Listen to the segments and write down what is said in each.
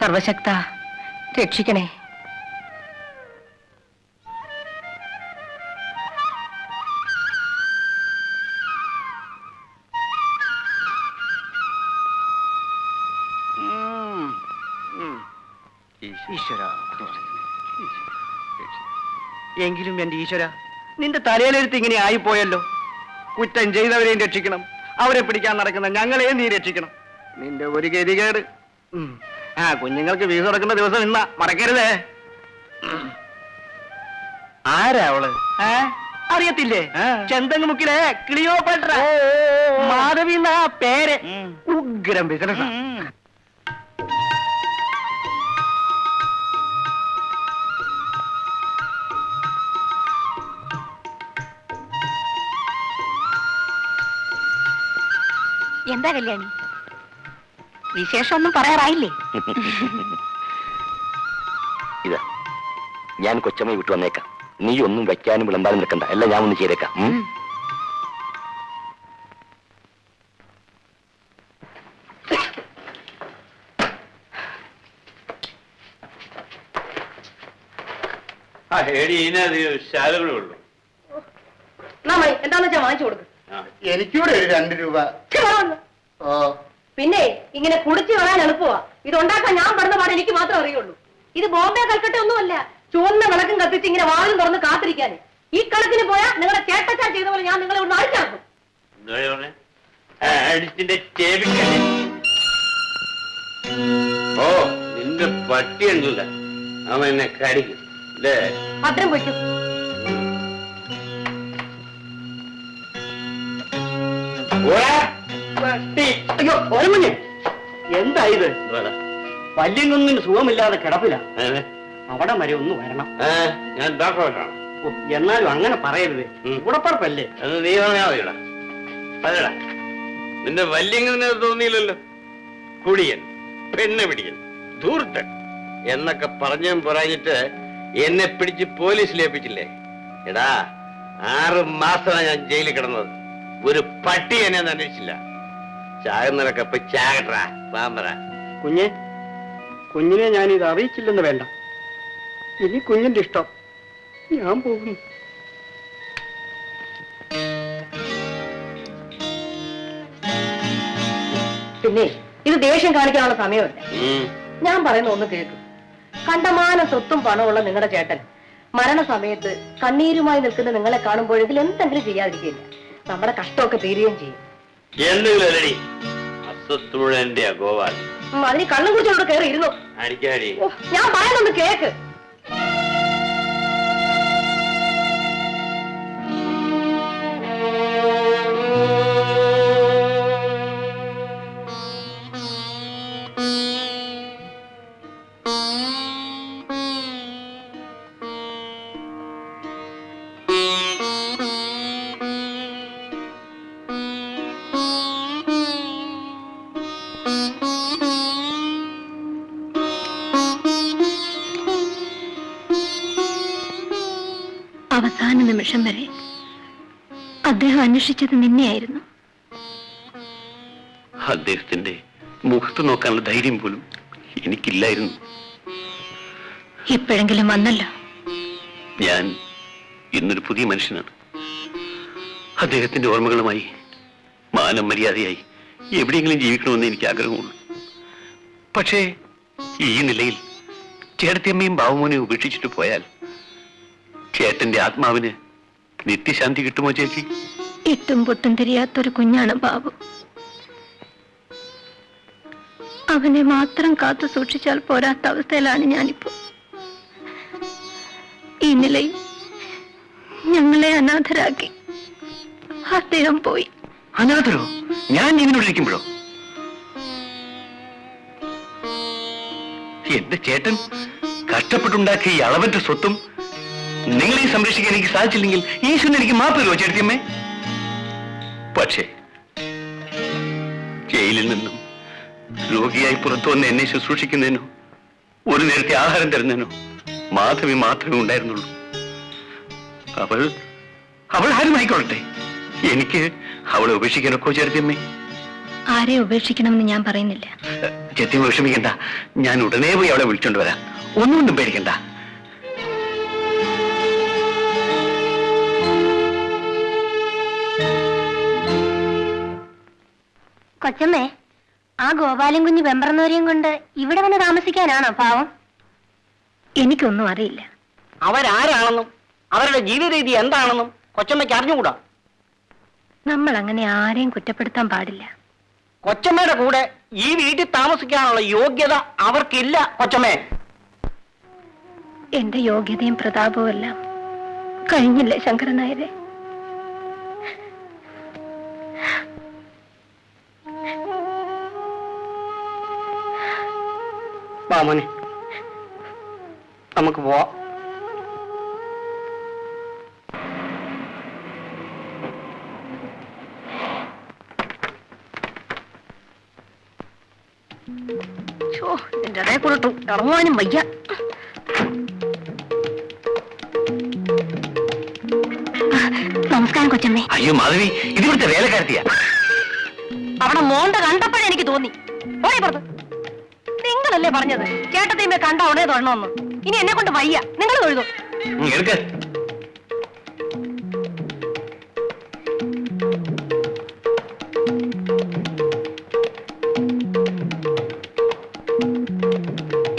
സർവശക്ത രക്ഷിക്കണേ. എങ്കിലും എന്റെ ഈശ്വര, നിന്റെ തലയിലെടുത്ത് ഇങ്ങനെ ആയിപ്പോയല്ലോ. കുറ്റം ചെയ്തവരെയും രക്ഷിക്കണം, അവരെ പിടിക്കാൻ നടക്കുന്ന ഞങ്ങളെയും നീ രക്ഷിക്കണം. നിന്റെ ഒരു ഗതികേട്. കുഞ്ഞുങ്ങൾക്ക് വീസ് തുറക്കുന്ന ദിവസം ഇന്ന മറക്കരുതേ. ആരാ അവള്? അറിയത്തില്ലേ? ചെന്തങ്ങുമുക്കിലെ ക്ലിയോപാട്ര മാധവി എന്ന പേര്. ഉഗ്രം ബിസിനസ്. എന്താ കല്യാണി, വിശേഷമൊന്നും പറയാറായില്ലേ? ഇതാ ഞാൻ കൊച്ചമ്മയെ വിട്ടു വന്നേക്കാം. നീ ഒന്നും വെക്കാനും വിളമ്പാനും നിൽക്കണ്ട, എല്ലാം ഞാൻ ഒന്ന് ചെയ്തേക്കാം. ശാലകളുള്ളൂ. എന്താന്ന് വെച്ചാ വാങ്ങിച്ചു കൊടുക്കും. എനിക്കൂടെ ഒരു 2 രൂപ. പിന്നെ ഇങ്ങനെ കുടിച്ചു കളയാൻ എളുപ്പമാ. ഇതുണ്ടാക്കാൻ ഞാൻ പറഞ്ഞ പാട് എനിക്ക് മാത്രം അറിയുള്ളൂ. ഇത് ബോംബെ കൽക്കട്ട ഒന്നുമല്ല. ചുവന്ന വിളക്കും കത്തിച്ച് ഇങ്ങനെ വാലും തുറന്ന് കാത്തിരിക്കാന്. ഈ കണക്കിന് പോയാ നിങ്ങളുടെ ചേട്ടച്ചാൻ ചെയ്ത പോലെ ഞാൻ നിങ്ങളെ ഒന്ന് അഴിച്ചാക്കും. ഓ, നിന്റെ പട്ടി ഉണ്ടല്ല, അവൻ എന്നെ കടിക്കും അല്ലേ? ഭദ്രം പൊയ്ക്കും. അയ്യോ ഒരുമഞ്ഞ്, എന്താ ഇത്? വല്യങ്ങൊന്നിന് സുഖമില്ലാതെ കിടപ്പില്ല. അവിടെ വരെ ഒന്ന് വരണം. ഞാൻ ഡോക്ടറാണ്. എന്നാലും അങ്ങനെ പറയരുത്, ഉടപ്പറപ്പല്ലേ. നീ പറഞ്ഞാ മതിടാ. അതെടാ, നിന്റെ വല്യങ്ങനെ തോന്നിയില്ലല്ലോ. കുടിയൻ, പെണ്ണ് പിടിയൻ, ധൂർത്തൻ എന്നൊക്കെ പറഞ്ഞും പറഞ്ഞിട്ട് എന്നെ പിടിച്ച് പോലീസിൽ ഏൽപ്പിച്ചില്ലേ? എടാ, 6 മാസമാണ് ഞാൻ ജയിലിൽ കിടന്നത്. ഒരു പട്ടി എന്നെ അന്വേഷിച്ചില്ല. ചാകുന്നവരൊക്കെ ഇപ്പൊ ചാകട്ടാ പാമ്പറ. കുഞ്ഞിനെ ഞാനിത് അറിയിച്ചില്ലെന്ന് വേണ്ട. ഇനി കുഞ്ഞിന്റെ ഇഷ്ടം. ഞാൻ പോകുന്നു. പിന്നെ ഇത് ദേഷ്യം കാണിക്കാനുള്ള സമയമല്ല. ഞാൻ പറയുന്ന ഒന്ന് കേൾക്കും. കണ്ടമാനം സ്വത്തും പണമുള്ള നിങ്ങളുടെ ചേട്ടൻ മരണസമയത്ത് കണ്ണീരുമായി നിൽക്കുന്ന നിങ്ങളെ കാണുമ്പോഴെങ്കിൽ എന്തെങ്കിലും ചെയ്യാതിരിക്കില്ല. നമ്മുടെ കഷ്ടമൊക്കെ തീരുകയും ചെയ്യും. അതിന് കള്ളം കുടിച്ചോണ്ട് കയറി ഇരുന്നു. ഞാൻ പറയുന്നൊന്ന് കേക്ക്. അവസാന നിമിഷം വരെ അദ്ദേഹം അന്വേഷിച്ചത് നിന്നെയായിരുന്നു. അദ്ദേഹത്തിന്റെ മുഖത്ത് നോക്കാനുള്ള ധൈര്യം പോലും എനിക്കില്ലായിരുന്നു. ഇപ്പോഴെങ്കിലും വന്നല്ലോ. ഞാൻ ഇന്നൊരു പുതിയ മനുഷ്യനാണ്. അദ്ദേഹത്തിന്റെ ഓർമ്മകളുമായി മാനം മര്യാദയായി എവിടെയെങ്കിലും ജീവിക്കണമെന്ന് എനിക്ക് ആഗ്രഹമുള്ളൂ. പക്ഷേ ഈ നിലയിൽ ചേട്ടത്തിയമ്മയും ബാബുമോനെയും ഉപേക്ഷിച്ചിട്ട് പോയാൽ ചേട്ടന്റെ ആത്മാവിന് നിത്യശാന്തി കിട്ടുമോ ചേച്ചി? ഇട്ടും പൊട്ടും തിരിയാത്തൊരു കുഞ്ഞാണ് ബാബു. അവനെ മാത്രം കാത്തു സൂക്ഷിച്ചാൽ പോരാത്ത അവസ്ഥയിലാണ് ഞാനിപ്പോ. ഈ നിലയിൽ ഞങ്ങളെ അനാഥരാക്കി അദ്ദേഹം പോയി. അനാഥരോ? ഞാൻ ഇതിനോടിരിക്കുമ്പോഴോ? എന്റെ ചേട്ടൻ കഷ്ടപ്പെട്ടുണ്ടാക്കിയ ഈ അളവറ്റ സ്വത്തും നിങ്ങളെ സംരക്ഷിക്കാൻ എനിക്ക് സാധിച്ചില്ലെങ്കിൽ ഈശ്വരൻ എനിക്ക് മാപ്പ് തരുമോ ചേട്ടത്തിയമ്മേ? പക്ഷേ ജയിലിൽ നിന്നും രോഗിയായി പുറത്തു വന്ന് എന്നെ ശുശ്രൂഷിക്കുന്നതിനോ ഒരു നേരത്തെ ആഹാരം തരുന്നതിനോ മാധവി മാത്രമേ ഉണ്ടായിരുന്നുള്ളൂ. അവൾ ആരുമായിക്കൊള്ളട്ടെ, എനിക്ക് അവളെ ഉപേക്ഷിക്കാനൊക്കെ ചേർത്തിയമ്മേ. ആരെ ഉപേക്ഷിക്കണമെന്ന് ഞാൻ പറയുന്നില്ല. ചേത്തിയമ്മ വിഷമിക്കണ്ട, ഞാൻ ഉടനെ പോയി അവളെ വിളിച്ചോണ്ട് വരാം. ഒന്നുകൊണ്ടും പേടിക്കണ്ട. കൊച്ചമ്മേ, ആ ഗോപാലൻ കുഞ്ഞ് വെമ്പറന്നവരെയും കൊണ്ട് ഇവിടെ വന്ന് താമസിക്കാനാണോ പാവം? എനിക്കൊന്നും അറിയില്ല. അവരാരാണെന്നും അവരുടെ ജീവിത രീതി എന്താണെന്നും കൊച്ചമ്മയ്ക്ക് അറിഞ്ഞുകൂടാ. നമ്മൾ അങ്ങനെ ആരെയും കുറ്റപ്പെടുത്താൻ പാടില്ല. കൊച്ചമ്മയുടെ കൂടെ ഈ വീട്ടിൽ താമസിക്കാനുള്ള യോഗ്യത അവർക്കില്ല കൊച്ചമ്മേ. എന്റെ യോഗ്യതയും പ്രതാപവും എല്ലാം കഴിഞ്ഞില്ലേ ശങ്കരൻ നായരെ? വാമോനെ, നമുക്ക് പോവാം. എന്റെ ഇടയിൽ കൊടുത്തു ഇറങ്ങുവാനും വയ്യ. നമസ്കാരം കൊച്ചമ്മേ. അയ്യോ മാധവി, ഇതിവിടുത്തെ വേലക്കാരത്തിയാ. അവിടെ മോണ്ട കണ്ടപ്പോഴേ എനിക്ക് തോന്നി. ഓടി പുറത്ത്. നിങ്ങളല്ലേ പറഞ്ഞത് ചേട്ടത്തിയമ്മ കണ്ട ഉടനെ തൊഴണമെന്ന്? ഇനി എന്നെ കൊണ്ട് വയ്യ, നിങ്ങൾ തൊഴുതു. എടുക്ക.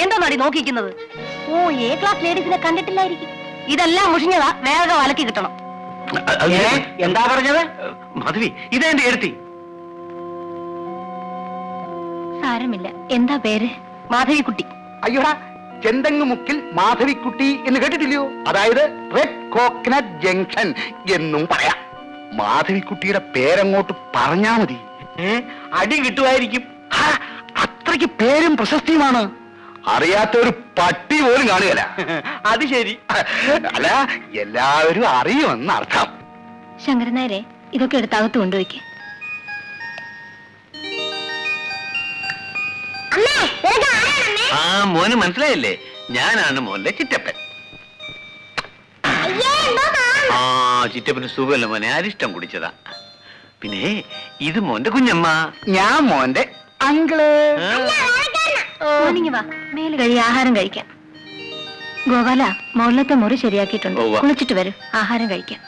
എന്താണി നോക്കിക്കുന്നത്? ഓ, എ ക്ലാസ് ലേഡീസിനെ കണ്ടിട്ടില്ലായിരിക്കും. ഇതെല്ലാം മുഷിഞ്ഞതാ, വേഗം അലക്കി കിട്ടണം. എന്താ പറഞ്ഞത്? മാധവി, ഇതാ എന്റെ എടുത്തി. സാരമില്ല. എന്താ പേര്? മാധവിക്കുട്ടി. അയ്യോടാ, ചെന്തങ്ങുമുക്കിൽ മാധവിക്കുട്ടി എന്ന് കേട്ടിട്ടില്ലയോ? അതായത് റെഡ് കോക്കനട്ട് ജംഗ്ഷൻ എന്നും പറയാം. മാധവിക്കുട്ടിയുടെ പേരങ്ങോട്ട് പറഞ്ഞാ മതി, അടി കിട്ടുമായിരിക്കും. അത്രയ്ക്ക് പേരും പ്രശസ്തിയുമാണ്. അറിയാത്ത ഒരു പട്ടി പോലും കാണുകയില്ല. അത് ശരി. അല്ല, എല്ലാവരും അറിയുമെന്ന് അർത്ഥം. ശങ്കരൻ നായരെ, ഇതൊക്കെ എടുത്തകത്ത് കൊണ്ടുപോയിക്കേ. ആ മോന് മനസ്സിലായില്ലേ? ഞാനാണ് മോന്റെ ചിറ്റപ്പൻ. ആ, ചിറ്റപ്പന് സുഖമല്ല മോനെ, അരിഷ്ടം കുടിച്ചതാ. പിന്നെ ഇത് മോന്റെ കുഞ്ഞമ്മ. ഞാൻ മോന്റെ അങ്കിള്. മോർണിംഗ് വാ, മേല് കഴി ആഹാരം കഴിക്കാം. ഗോപാല, മുകളിലത്തെ മുറി ശരിയാക്കിയിട്ടുണ്ട്. ഉവ്വ. കുളിച്ചിട്ട് വരൂ, ആഹാരം കഴിക്കാം.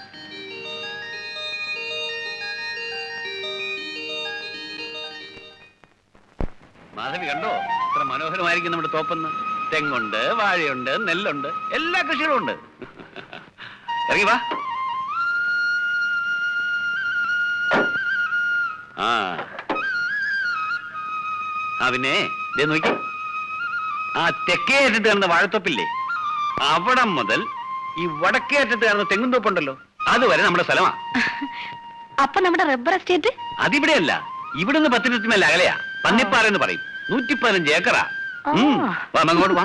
മാധവി കണ്ടോ, ഇത്ര മനോഹരമായിരിക്കും നമ്മുടെ തോപ്പെന്ന്. തെങ്ങുണ്ട്, വാഴയുണ്ട്, നെല്ലുണ്ട്, എല്ലാ കൃഷികളും ഉണ്ട്. ഇറങ്ങി വാ. ആ പിന്നെ ദേ നോക്കി, ആ തെക്കേ അറ്റത്ത് കാണുന്ന വാഴത്തോപ്പില്ലേ, അവിടം മുതൽ ഈ വടക്കേ അറ്റത്ത് കാണുന്ന തെങ്ങും തോപ്പുണ്ടല്ലോ, അതുവരെ നമ്മുടെ സ്ഥലമാ. അപ്പൊ നമ്മുടെ റബ്ബർ എസ്റ്റേറ്റ്? അതിവിടെയല്ല, ഇവിടുന്ന് 10 മിനിറ്റ് മേലെ അകലെയാ. പന്നിപ്പാറ എന്ന് പറയും. 115 ഏക്കറാ. വാ, അങ്ങോട്ട് വാ.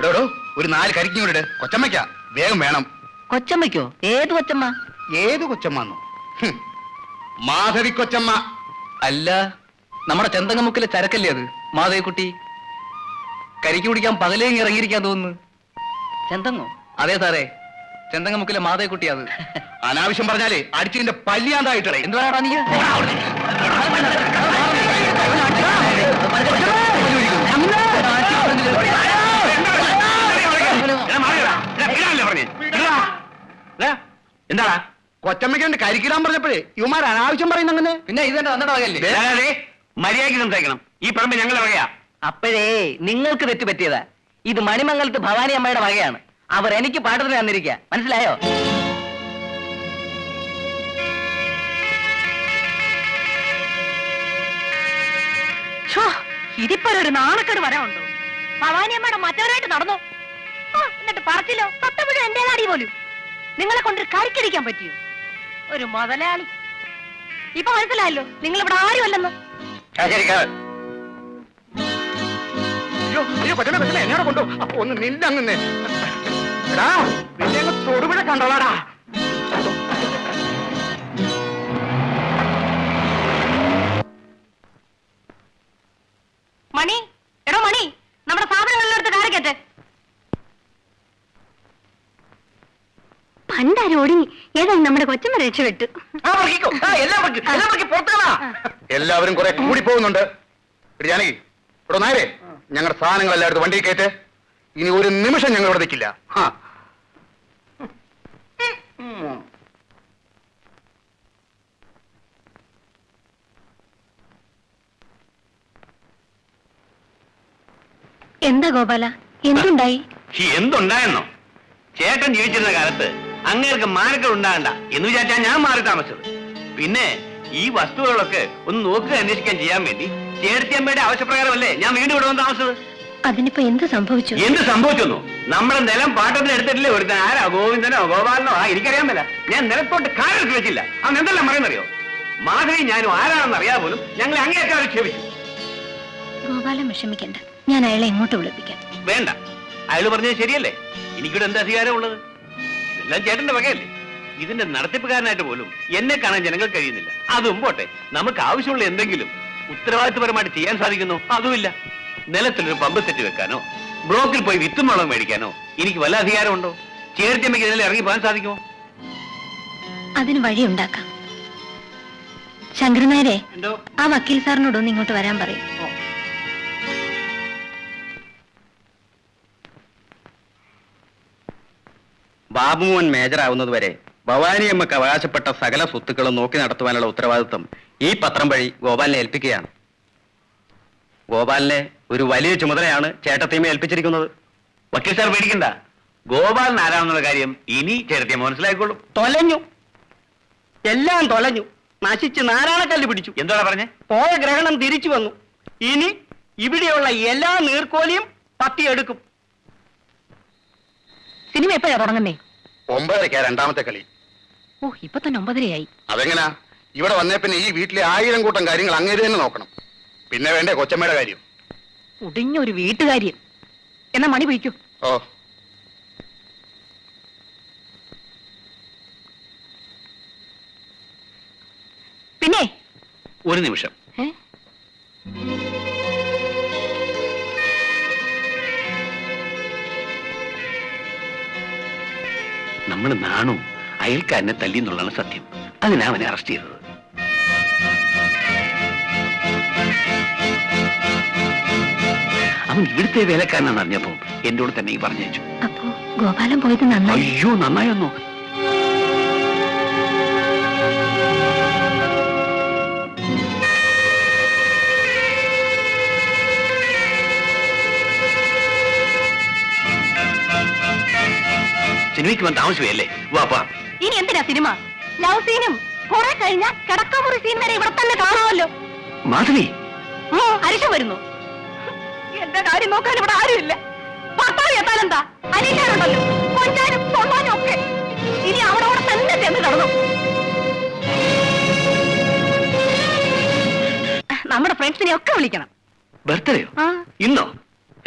എടോ, ഒരു 4 കരിക്കൂടെ കൊച്ചമ്മയ്ക്കാ, വേഗം വേണം. കൊച്ചമ്മയ്ക്കോ? ഏത് കൊച്ചമ്മ? ഏത് കൊച്ചമ്മന്നോ? മാധവി കൊച്ചമ്മ. അല്ല, നമ്മുടെ ചെന്തങ്ങമുക്കിലെ ചരക്കല്ലേ അത്? മാധവിക്കുട്ടി കരിക്ക് കുടിക്കാൻ പകലേങ്ങി ഇറങ്ങിയിരിക്കാൻ തോന്നുന്നു. ചെന്തങ്ങോ? അതെ സാറേ, ചെന്തങ്ങമുക്കിലെ മാധവിക്കുട്ടി അത്. അനാവശ്യം പറഞ്ഞാലേ അടിച്ചിന്റെ പല്ലിയാണ്ടായിട്ടേ. എന്തുവാടാ നീ? എന്താ കൊച്ചമ്മയ്ക്ക് കരിക്കിടാൻ പറഞ്ഞപ്പോഴേ ഇവന്മാർ അനാവശ്യം പറയുന്നങ്ങനെ. പിന്നെ ഇതെന്നെ തന്നട വകയല്ലേ? മര്യാദയ്ക്ക് സംസാരിക്കണം. ഈ പറമ്പ് ഞങ്ങളെ വകയാ. അപ്പോഴേ നിങ്ങൾക്ക് തെറ്റ് പറ്റിയതാ. ഇത് മണിമംഗലത്ത് ഭവാനി അമ്മയുടെ വകയാണ്. അവർ എനിക്ക് പാട്ടത്തിന് തന്നിരിക്കുക, മനസ്സിലായോ? ഇതിപ്പോ ഒരു നാണക്കേട് വരാനുണ്ടോ? ഭവാനി അമ്മയുടെ മറ്റവരായിട്ട് നടന്നു. എന്നിട്ട് പറച്ചില്ലോ സത്തമിഴും എന്റെ നാടി പോലും. നിങ്ങളെ കൊണ്ടൊരു കരിക്കടിക്കാൻ പറ്റിയോ? ഒരു മുതലാളി. ഇപ്പൊ മനസ്സിലായല്ലോ നിങ്ങൾ ഇവിടെ ആരുമല്ലെന്ന്. അയ്യോ കൊച്ചമ്മ കൊച്ചമ്മ എന്നോട് കൊണ്ടു. അപ്പൊ ഒന്ന് നിന്നങ്ങ് എടാ നിന്നെ അങ്ങ് തൊടുപുഴ കണ്ടോളാടാ. മണി, എടോ മണി, നമ്മുടെ സാധനങ്ങളിലെടുത്ത് കാരക്കട്ടെ. പണ്ടാരും ഒടുങ്ങി. ഏതായാലും നമ്മുടെ കൊച്ചമ്മ രക്ഷപ്പെട്ടു. എല്ലാവരും കുറെ കൂടി പോകുന്നുണ്ട്. ജാനകി ഇവിടെ നേരെ ഞങ്ങളുടെ സാധനങ്ങൾ എല്ലായിടത്തും വണ്ടി കയറ്റ്. ഇനി ഒരു നിമിഷം ഞങ്ങൾ ഇവിടെ നിൽക്കില്ല. എന്താ ഗോപാല, എന്തുണ്ടായി? എന്തുണ്ടായെന്നോ? ചേട്ടൻ ജീവിച്ചിരുന്ന കാലത്ത് അങ്ങേർക്ക് മാനക്കൾ ഉണ്ടാകണ്ട എന്ന് വിചാരിച്ചാ ഞാൻ മാറി താമസിച്ചത്. പിന്നെ ഈ വസ്തുക്കളൊക്കെ ഒന്ന് നോക്കുക അന്വേഷിക്കാൻ ചെയ്യാൻ വേണ്ടി ചേർത്തിയമ്മയുടെ ആവശ്യപ്രകാരമല്ലേ ഞാൻ വീണ്ടും ഇവിടെ വന്ന് താമസിച്ചത്. അതിനിപ്പോ എന്ത് സംഭവിച്ചു? എന്ത് സംഭവിച്ചെന്നോ? നമ്മുടെ നിലം പാട്ടത്തിന് എടുത്തിട്ടില്ലേ ഒരുത്തൻ? ആരാ? ഗോവിന്ദനോ ഗോപാലനോ? എനിക്കറിയാൻ മേല. ഞാൻ നിലത്തോട്ട് കാലെടുത്ത് വെച്ചില്ല. അവൻ എന്തെല്ലാം പറയുന്നറിയോ? മാധവി ഞാനും ആരാണെന്ന് അറിയാതെ പോലും ഞങ്ങളെ അങ്ങേയറ്റം ആക്ഷേപിച്ചു. ഗോപാലൻ വിഷമിക്കണ്ട, ഞാൻ അയാളെ എങ്ങോട്ട് വിളിപ്പിക്കാം. വേണ്ട, അയാൾ പറഞ്ഞത് ശരിയല്ലേ. എനിക്കിവിടെ എന്താ അധികാരം ഉള്ളത്? ഇതെല്ലാം ചേട്ടന്റെ വകയല്ലേ. ഇതിന്റെ നടത്തിപ്പുകാരനായിട്ട് പോലും എന്നെ കാണാൻ ജനങ്ങൾ കഴിയുന്നില്ല. അതും പോട്ടെ, നമുക്ക് ആവശ്യമുള്ള എന്തെങ്കിലും ഉത്തരവാദിത്വപരമായിട്ട് ചെയ്യാൻ സാധിക്കുന്നു? അതുമില്ല. നിലത്തിലൊരു പമ്പ് സെറ്റ് വെക്കാനോ ബ്ലോക്കിൽ പോയി വിത്തും വളം മേടിക്കാനോ എനിക്ക് വല്ല അധികാരമുണ്ടോ? ചേർത്തിയമ്മയ്ക്ക് ഇതിൽ ഇറങ്ങി പോകാൻ സാധിക്കുമോ? അതിന് വഴിയുണ്ടാക്കാം. ശങ്കരനായരെ, ആ വക്കീൽ സാറിനോടൊന്ന് ഇങ്ങോട്ട് വരാൻ പറയും. ബാബുമോൻ മേജറാവുന്നത് വരെ ഭവാനിയമ്മക്ക് അവകാശപ്പെട്ട സകല സ്വത്തുക്കളും നോക്കി നടത്തുവാനുള്ള ഉത്തരവാദിത്വം ഈ പത്രം വഴി ഗോപാലിനെ ഏൽപ്പിക്കുകയാണ്. ഗോപാലിനെ ഒരു വലിയ ചുമതലയാണ് ചേട്ടത്തിയമ്മ ഏൽപ്പിച്ചിരിക്കുന്നത്. വക്കീൽ സാർ പേടിക്കണ്ട. ഗോപാലൻ ആരാണെന്നുള്ള കാര്യം ഇനി ചേർത്തിയമ്മ മനസ്സിലായിക്കോളും. തൊലഞ്ഞു, എല്ലാം തൊലഞ്ഞു, നശിച്ച് നാരായണക്കല്ല് പിടിച്ചു. എന്താ പറഞ്ഞേ? പോയ ഗ്രഹണം തിരിച്ചു വന്നു. ഇനി ഇവിടെയുള്ള എല്ലാ നീർക്കോലിയും പത്തിയെടുക്കും. സിനിമ എപ്പോഴാ തുടങ്ങുന്നേ? 9:30 രണ്ടാമത്തെ കളി. ഓ, ഇപ്പൊ തന്നെ 9:30 അതെങ്ങനാ? ഇവിടെ വന്നേ പിന്നെ ഈ വീട്ടിലെ 1000 കൂട്ടം കാര്യങ്ങൾ അങ്ങേര് തന്നെ നോക്കണം. പിന്നെ വേണ്ടേ കൊച്ചമ്മയുടെ കാര്യം? ഒടിഞ്ഞൊരു വീട്ടുകാര്യം. എന്നാ മണി പിടിക്കൂ. ഓ, പിന്നെ ഒരു നിമിഷം. നമ്മൾ നാണു അയൽക്കാരനെ തല്ലി എന്നുള്ളതാണ് സത്യം. അതിനാ അവനെ അറസ്റ്റ് ചെയ്തത്. അവൻ ഇവിടുത്തെ വേലക്കാരനാണെന്ന് അറിഞ്ഞപ്പോ എന്റെ കൂടെ തന്നെ ഈ പറഞ്ഞു. അപ്പോ ഗോപാലൻ പോയത് നന്നായി. അയ്യോ, നന്നായൊന്നു. സിനിമയ്ക്ക് വന്ന് താമസിച്ചല്ലേ? വാപ്പാ, ഇനി എന്തിനാ സിനിമ? ലവ് സീനും കുറെ കഴിഞ്ഞാൽ കിടക്കമുറി സീൻ വരെ ഇവിടെ തന്നെ കാണാമല്ലോ. മാധവി, അരിശം വരുന്നു. എന്റെ കാര്യം നോക്കാൻ ഇവിടെ ആരുമില്ല. ഭർത്താവ് എത്താനെന്താ? അനിയക്കാരുണ്ടല്ലോ, കൊഞ്ചാനും തൊള്ളാനും ഒക്കെ. ഇനി അവിടെ തന്നെ ചെന്ന് കിടന്നു. നമ്മുടെ ഫ്രണ്ട്സിനെ ഒക്കെ വിളിക്കണം. ബർത്ത്ഡേയോ? ഇന്നോ?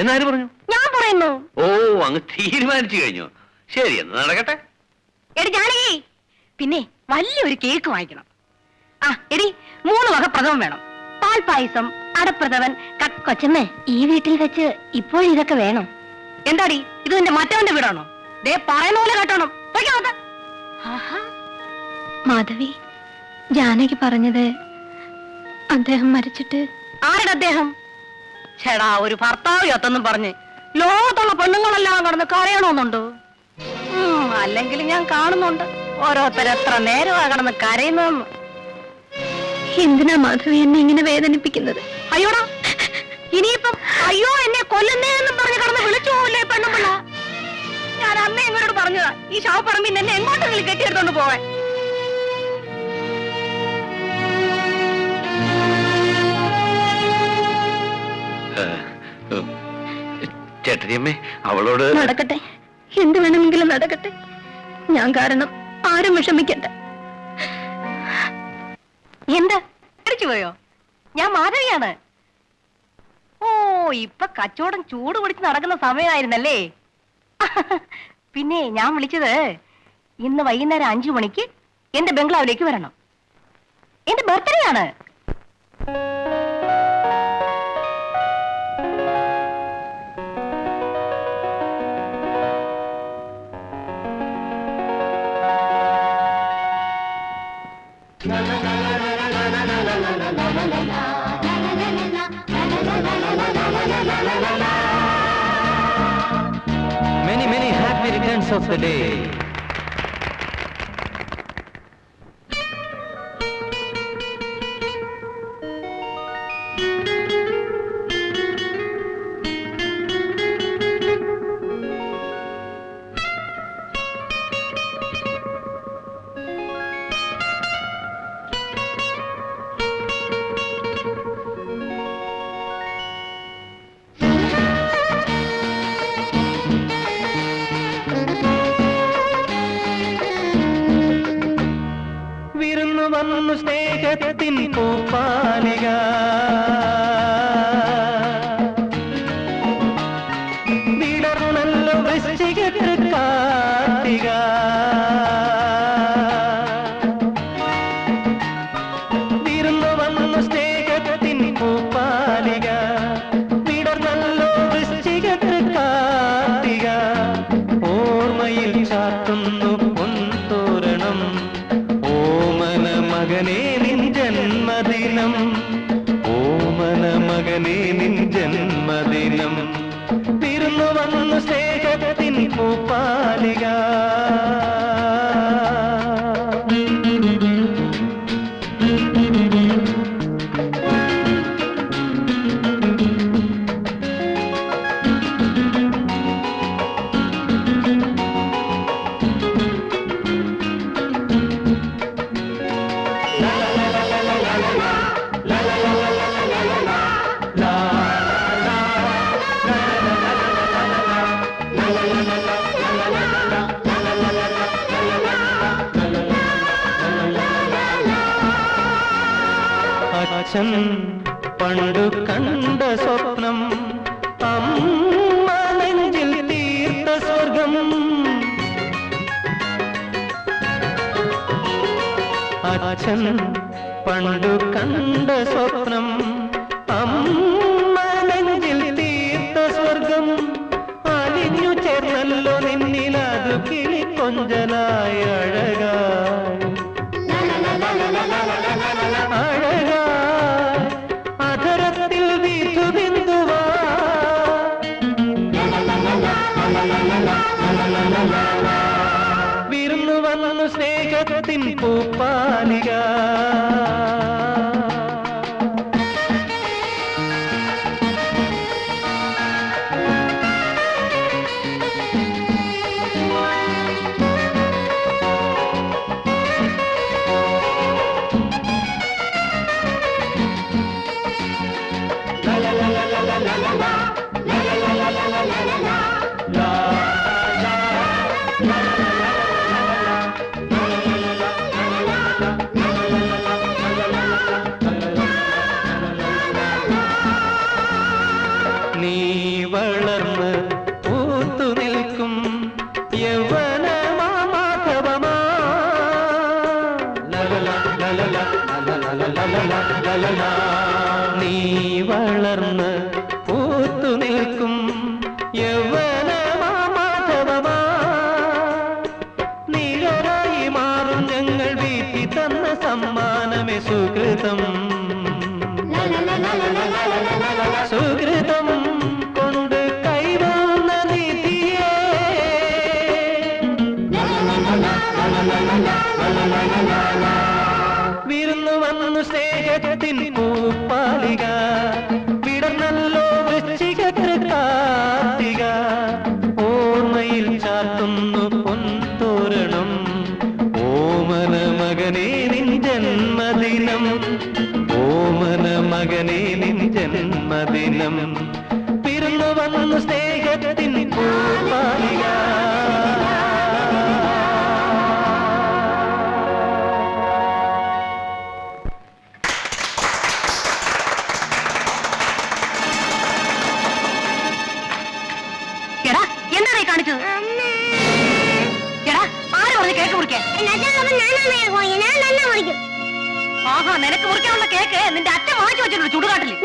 എന്നാര് പറഞ്ഞു? ഞാൻ പറയുന്നു. ഓ, അങ്ങ് തീരുമാനിച്ചു കഴിഞ്ഞു. ശരി, എന്ന് നടക്കട്ടെ. എടി ജാനകി, പിന്നെ വലിയൊരു കേക്ക് വാങ്ങിക്കണം. എടി 3 വക പ്രഥമം വേണം. പാൽപായസം, അടപ്രഥമൻ. കൊച്ചമ്മേ, ഈ വീട്ടിൽ വെച്ച് ഇപ്പോഴിതൊക്കെ വേണം. എന്താടി, ഇത് നിന്റെ മറ്റവന്റെ വീടാണോ? ദേ പറയുന്ന പോലെ കേട്ടോണം. മാധവി, ജാനകി പറഞ്ഞത് അദ്ദേഹം മരിച്ചിട്ട്. ആരുടെ അദ്ദേഹം? ചേടാ, ഒരു ഭർത്താവ് യത്തെന്നും പറഞ്ഞ് ലോകത്തുള്ള പെണ്ണുങ്ങളെല്ലാം കടന്ന് കരയണമെന്നുണ്ടോ? അല്ലെങ്കിൽ ഞാൻ കാണുന്നുണ്ട് ഓരോരുത്തരെത്ര നേരമാകണമെന്ന് കരയുന്നതെന്ന്. എന്തിനാ മാധവി എന്നെ ഇങ്ങനെ വേദനിപ്പിക്കുന്നത്? അയ്യോടാ, ഇനിയിപ്പം അയ്യോ എന്നെ കൊല്ലുന്നേ എന്നും പറഞ്ഞ് കടന്ന് വിളിച്ചു പോവില്ലേ പെണ്ണുമ്പിള്ള? ഞാൻ അമ്മ എങ്ങോട്ട് പറഞ്ഞതാ ഈ ശവപ്പറമ്പിൽ എന്നെ എങ്ങോട്ടെങ്കിലും കെട്ടിയെടുത്തോണ്ട് പോവാൻ. ചേട്ടരിയമ്മേ, അവളോട് നടക്കട്ടെ, എന്ത് വേണമെങ്കിലും നടക്കട്ടെ. ഞാൻ കാരണം ആരും വിഷമിക്കണ്ട. എന്താ അടിച്ചു പോയോ? ഞാൻ മാധവിയാണ്. ഓ, ഇപ്പൊ കച്ചവടം ചൂട് പിടിച്ച് നടക്കുന്ന സമയമായിരുന്നല്ലേ? പിന്നെ ഞാൻ വിളിച്ചത് ഇന്ന് വൈകുന്നേരം 5 മണിക്ക് എന്റെ ബംഗ്ലാവിലേക്ക് വരണം. എന്റെ ബർത്ത്ഡേ ആണ്. Many happy returns of the day. വന്നു സ്നേഹത്തിൻ പൂപ്പാലിക, വിടർന്നല്ലോ വൃശ്ചികത്തിൽ കാർത്തിക. വിരുന്നു വന്നു സ്നേഹത്തിൻ പൂപ്പാലിക, വിടർന്നല്ലോ വൃശ്ചികത്തിൽ കാർത്തിക. ഓർമ്മയിൽ ചാത്തുന്നു പൊൻതോരണം, ഓമന മകനേ നിൻ ജന്മദിനം, ഓമന മകനേ നിൻ ജന്മദിനം. വിരുന്നു വന്നു സ്നേഹത്തിൻ പൂപ്പാലിക. അച്ഛൻ പണ്ടു കണ്ട സ്വപ്നം, അമ്മ നെഞ്ചിൽ തീർത്ത സ്വർഗം. അച്ഛൻ പണ്ടു കണ്ട സ്വപ്നം, അമ്മ നെഞ്ചിൽ തീർത്ത സ്വർഗം. അലിഞ്ഞു ചേർന്നല്ലോ നിന്നിലതു കിളി കൊഞ്ചലായി അഴകായി അഴകായി അധരത്തിൽ വീഥുബിന്ദുവാ. വിരുന്നു വന്നു സ്നേഹത്തിൻ പൂപ്പാലിക. നീ വളർന്ന് പൂത്തു നിൽക്കും യൗവനമാ മാധവമാ. നീ വളർന്ന് പൂത്തു നിൽക്കും യൗവനമാ മാധവമാ. നീരായി മാറും ഞങ്ങൾ വീട്ടി തന്ന സമ്മാനമേ സുകൃതം. സുകൃതം കൊണ്ട് കൈവന്ന നിധിയേ, വിരുന്നു വന്നു സ്നേഹത്തിൻ പൂപ്പാലിക വിടർന്നല്ലോ വൃശ്ചികതൃക്കാർത്തിക ഓർമ്മയിൽ ചാത്തുന്നു പൊൻതോരണം ഓമന മകനേ നിൻ ജന്മദിനം ഓമന മകനേ നിൻ ജന്മദിനം വിരുന്നു വന്നു സ്നേഹത്തിൻ പൂപ്പാലിക എടാ എന്താ കാണിച്ചത്? എടാ ആര് പറഞ്ഞു കേക്ക് മുറിക്കാൻ? ആഹാ, നിനക്ക് മുറിക്കാനുള്ള കേക്ക് നിന്റെ അച്ഛൻ വാങ്ങിച്ചു വെച്ചിട്ടുണ്ട് ചുടുകാട്ടില്.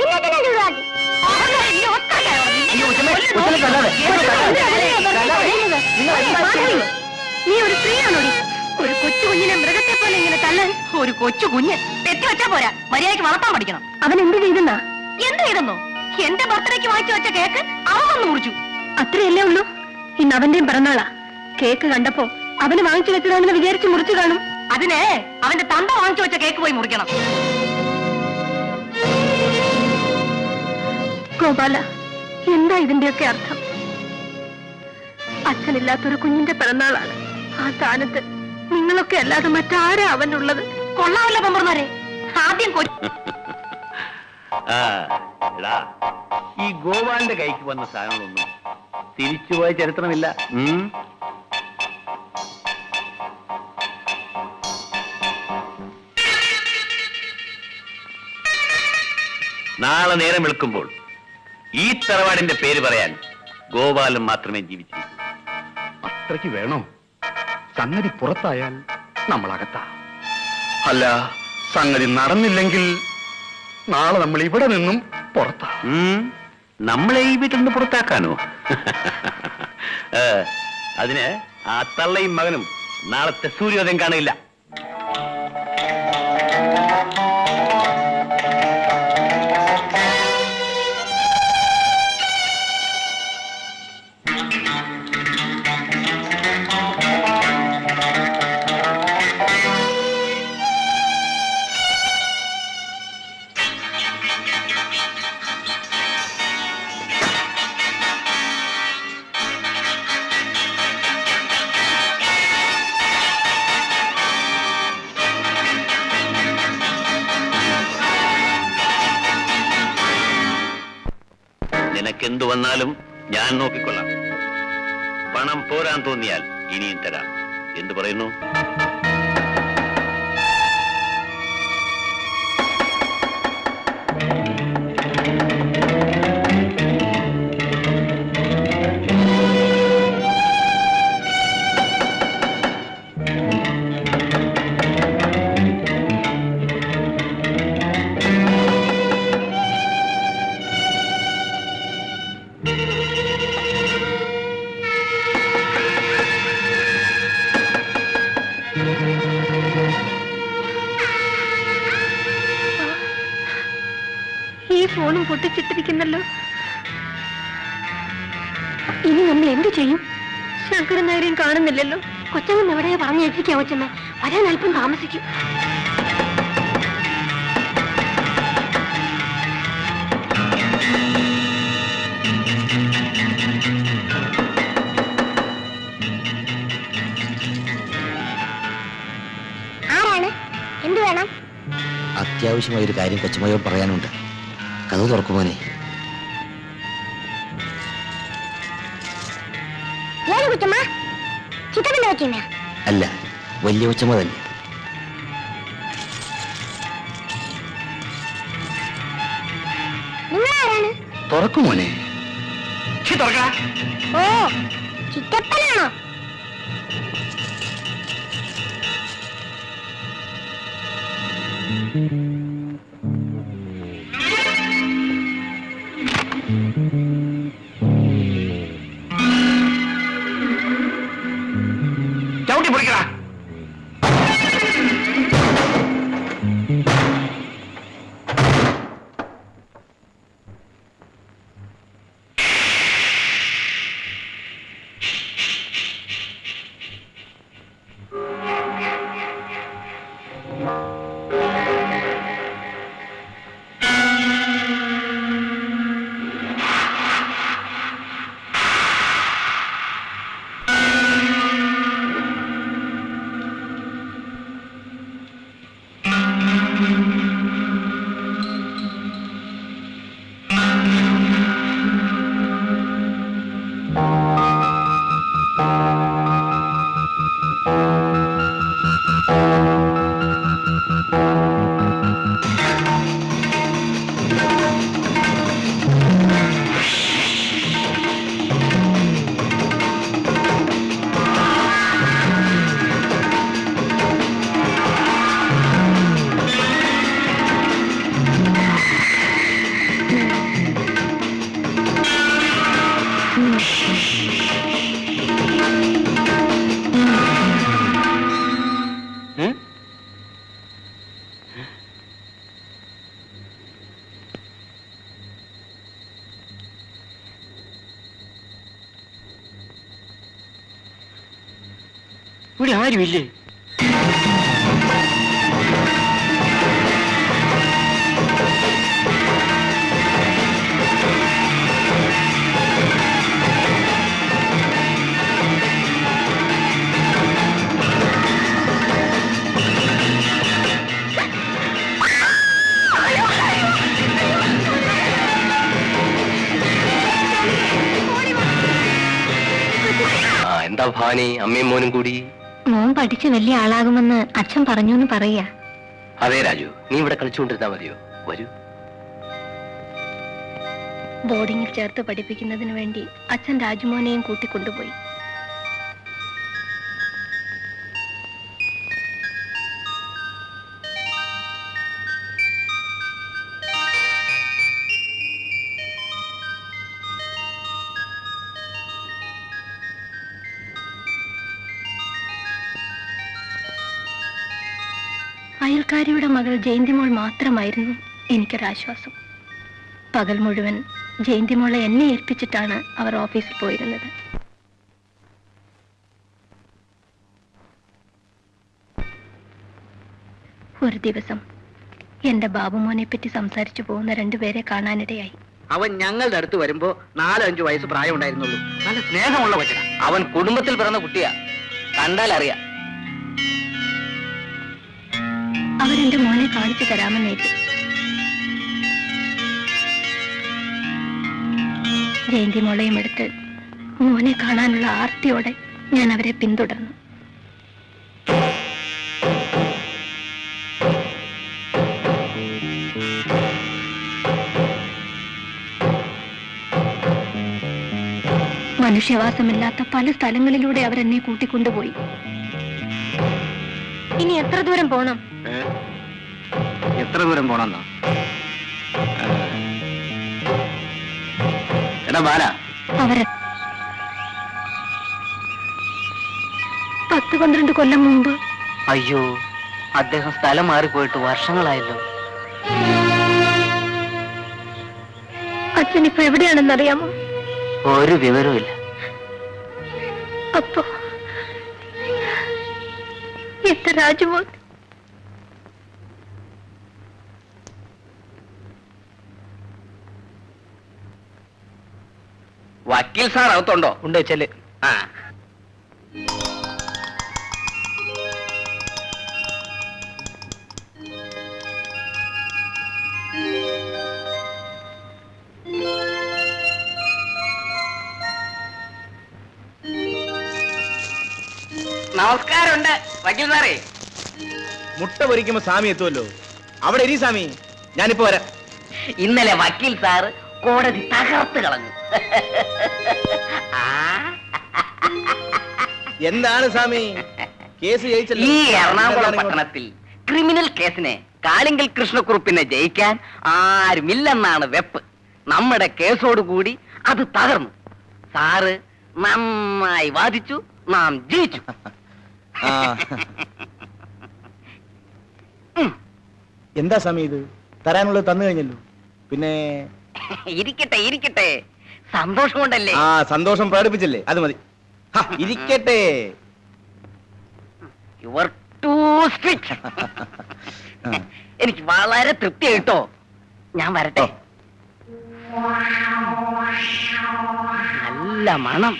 നീ ഒരു സ്ത്രീയാണോടി? ഒരു കൊച്ചു കുഞ്ഞിനെ മൃഗത്തെ പോലെ ഇങ്ങനെ തല്ലാൻ? ഒരു കൊച്ചു കുഞ്ഞ് തെറ്റി വെച്ചാ പോരാ, മര്യാദയ്ക്ക് വളർത്താൻ പഠിക്കണം. അവൻ എന്ത് ചെയ്തെന്നാ? എന്ത് ചെയ്തെന്നോ? എന്റെ ബർത്ത്ഡേക്ക് വാങ്ങിച്ചു വെച്ച കേക്ക് അവൻ വന്ന് മുറിച്ചു. അത്രയല്ലേ ഉള്ളൂ? ഇന്ന് അവന്റെയും പിറന്നാളാ. കേക്ക് കണ്ടപ്പോ അവന് വാങ്ങിച്ചു വെച്ചതാണെന്ന് വിചാരിച്ച് മുറിച്ചു കാണും. അതിന് അവന്റെ തന്ത വാങ്ങിച്ചു വെച്ച കേക്ക് പോയി മുറിക്കണം. ഗോപാല, എന്താ ഇതിന്റെയൊക്കെ അർത്ഥം? അച്ഛനില്ലാത്തൊരു കുഞ്ഞിന്റെ പിറന്നാളാണ്. ആ സ്ഥാനത്ത് നിങ്ങളൊക്കെ അല്ലാതെ മറ്റാരാ അവനുള്ളത്? കൊള്ളാമല്ല പമ്പർമാരെ. ആദ്യം എടാ, ഈ ഗോപാലിന്റെ കൈക്ക് വന്ന സാധനങ്ങളൊന്നും തിരിച്ചുപോയ ചരിത്രമില്ല. നാളെ നേരം വെളുക്കുമ്പോൾ ഈ തറവാടിന്റെ പേര് പറയാൻ ഗോപാലൻ മാത്രമേ ജീവിച്ചിരിക്കൂ. അത്രയ്ക്ക് വേണോ? സംഗതി പുറത്തായാൽ നമ്മളകത്താ. അല്ല, സംഗതി നടന്നില്ലെങ്കിൽ നാളെ നമ്മൾ ഇവിടെ നിന്നും പുറത്താ. നമ്മളെ ഈ വീട്ടിൽ നിന്ന് പുറത്താക്കാനോ? അതിന് ആ തള്ളയും മകനും നാളത്തെ സൂര്യോദയം കാണില്ല. നിനക്കെന്തു വന്നാലും ഞാൻ നോക്കിക്കൊള്ളാം. പണം പോരാൻ തോന്നിയാൽ ഇനിയും തരാം. എന്തു പറയുന്നു? ഈ ഫോണും പൊട്ടിച്ചിട്ടിരിക്കുന്നല്ലോ. ഇനി നമ്മൾ എന്ത് ചെയ്യും? ശങ്കരൻ നായരെയും കാണുന്നില്ലല്ലോ. കൊച്ചമ്മ എവിടെയാ പറഞ്ഞേൽപ്പിക്കാം? കൊച്ചമ്മ വരാൻ അല്പം താമസിക്കും. ആരാണ്? എന്ത് വേണം? അത്യാവശ്യമായ ഒരു കാര്യം കൊച്ചമ്മയോട് പറയാനുണ്ട്. കഥ തുറക്കുമോനെ. അല്ല, വലിയ കൊച്ചമ്മ തന്നെ. തുറക്കുമോനെ. ഓ, ചിറ്റപ്പനാണോ? ചവിട്ടി പൊടിക്കടാ. ഇവിടെ ആരുമില്ലേ? എന്താ ഭാനി, അമ്മയും മോനും കൂടി? മോൻ പഠിച്ച് വലിയ ആളാകുമെന്ന് അച്ഛൻ പറഞ്ഞു എന്ന് പറയാ. അതെ രാജു, നീ ഇവിടെ കളിച്ചുകൊണ്ടിരുന്നാ മതിയോ? വരൂ. ബോർഡിങ്ങിൽ ചേർത്ത് പഠിപ്പിക്കുന്നതിന് വേണ്ടി അച്ഛൻ രാജുമോനെയും കൂട്ടിക്കൊണ്ടുപോയി. അയൽക്കാരിയുടെ മകൾ ജയന്തിമോൾ മാത്രമായിരുന്നു എനിക്കൊരാശ്വാസം. പകൽ മുഴുവൻ ജയന്തിമോളെ എന്നെ ഏൽപ്പിച്ചിട്ടാണ് അവർ ഓഫീസിൽ പോയിരുന്നത്. ഒരു ദിവസം എന്റെ ബാബുമോനെ പറ്റി സംസാരിച്ചു പോകുന്ന രണ്ടുപേരെ കാണാനിടയായി. അവൻ ഞങ്ങളുടെ അടുത്ത് വരുമ്പോ 4-5 വയസ്സ് പ്രായം ഉണ്ടായിരുന്നുള്ളൂ. നല്ല സ്നേഹമുള്ള കൊച്ചന. അവൻ കുടുംബത്തിൽ പിറന്ന കുട്ടിയാ, കണ്ടാൽ അറിയാം. അവരെന്റെ മോനെ കാണിച്ചു തരാമെന്നേറ്റു. ജയന്തി മോളെയും എടുത്ത് മോനെ കാണാനുള്ള ആർത്തിയോടെ ഞാൻ അവരെ പിന്തുടർന്നു. മനുഷ്യവാസമില്ലാത്ത പല സ്ഥലങ്ങളിലൂടെ അവരെന്നെ കൂട്ടിക്കൊണ്ടുപോയി. ഇനി എത്ര ദൂരം പോണം? എത്ര ദൂരം പോണെന്നോ? എടാ ബാല, അവര് 10-12 കൊല്ലം മുമ്പ്. അയ്യോ, അദ്ദേഹം സ്ഥലം മാറിപ്പോയിട്ട് വർഷങ്ങളായല്ലോ. അച്ഛനിപ്പോ എവിടെയാണെന്നറിയാമോ? ഒരു വിവരവുമില്ല. അപ്പോ എത്ര രാജുമോൻ. വക്കീൽ സാർ അകത്തുണ്ടോ? ഉണ്ട് വെച്ചല്ലേ. ആ, നമസ്കാരമുണ്ട് വക്കീൽ സാറേ. മുട്ട പൊരിക്കുമ്പോ സ്വാമി എത്തുമല്ലോ. അവിടെ ഇരി സ്വാമി, ഞാനിപ്പോ വരാം. ഇന്നലെ വക്കീൽ സാറ് കോടതി തകർത്ത് കളഞ്ഞു. എന്താണ് സ്വാമി കേസ് ജയിച്ചല്ലോ? ഈ എറണാകുളം പട്ടണത്തിൽ ക്രിമിനൽ കേസിനെ കാളിങ്കൽ കൃഷ്ണക്കുറുപ്പിനെ ജയിക്കാൻ ആരുമില്ലെന്നാണ് വെപ്പ്. നമ്മുടെ കേസോടുകൂടി അത് തകർന്നു. സാറ് നന്നായി വാദിച്ചു, നാം ജയിച്ചു. എന്താ സ്വാമി ഇത്? തരാനുള്ളത് തന്നു കഴിഞ്ഞല്ലോ. പിന്നെ ഇരിക്കട്ടെ ഇരിക്കട്ടെ, സന്തോഷം കൊണ്ടല്ലേ. ആ, സന്തോഷം പ്രകടിപ്പിച്ചല്ലേ, അത് മതി. ഇരിക്കട്ടെ. You're too strict. എനിക്ക് വളരെ തൃപ്തിയായിട്ടോ. ഞാൻ വരട്ടെ. നല്ല മണം.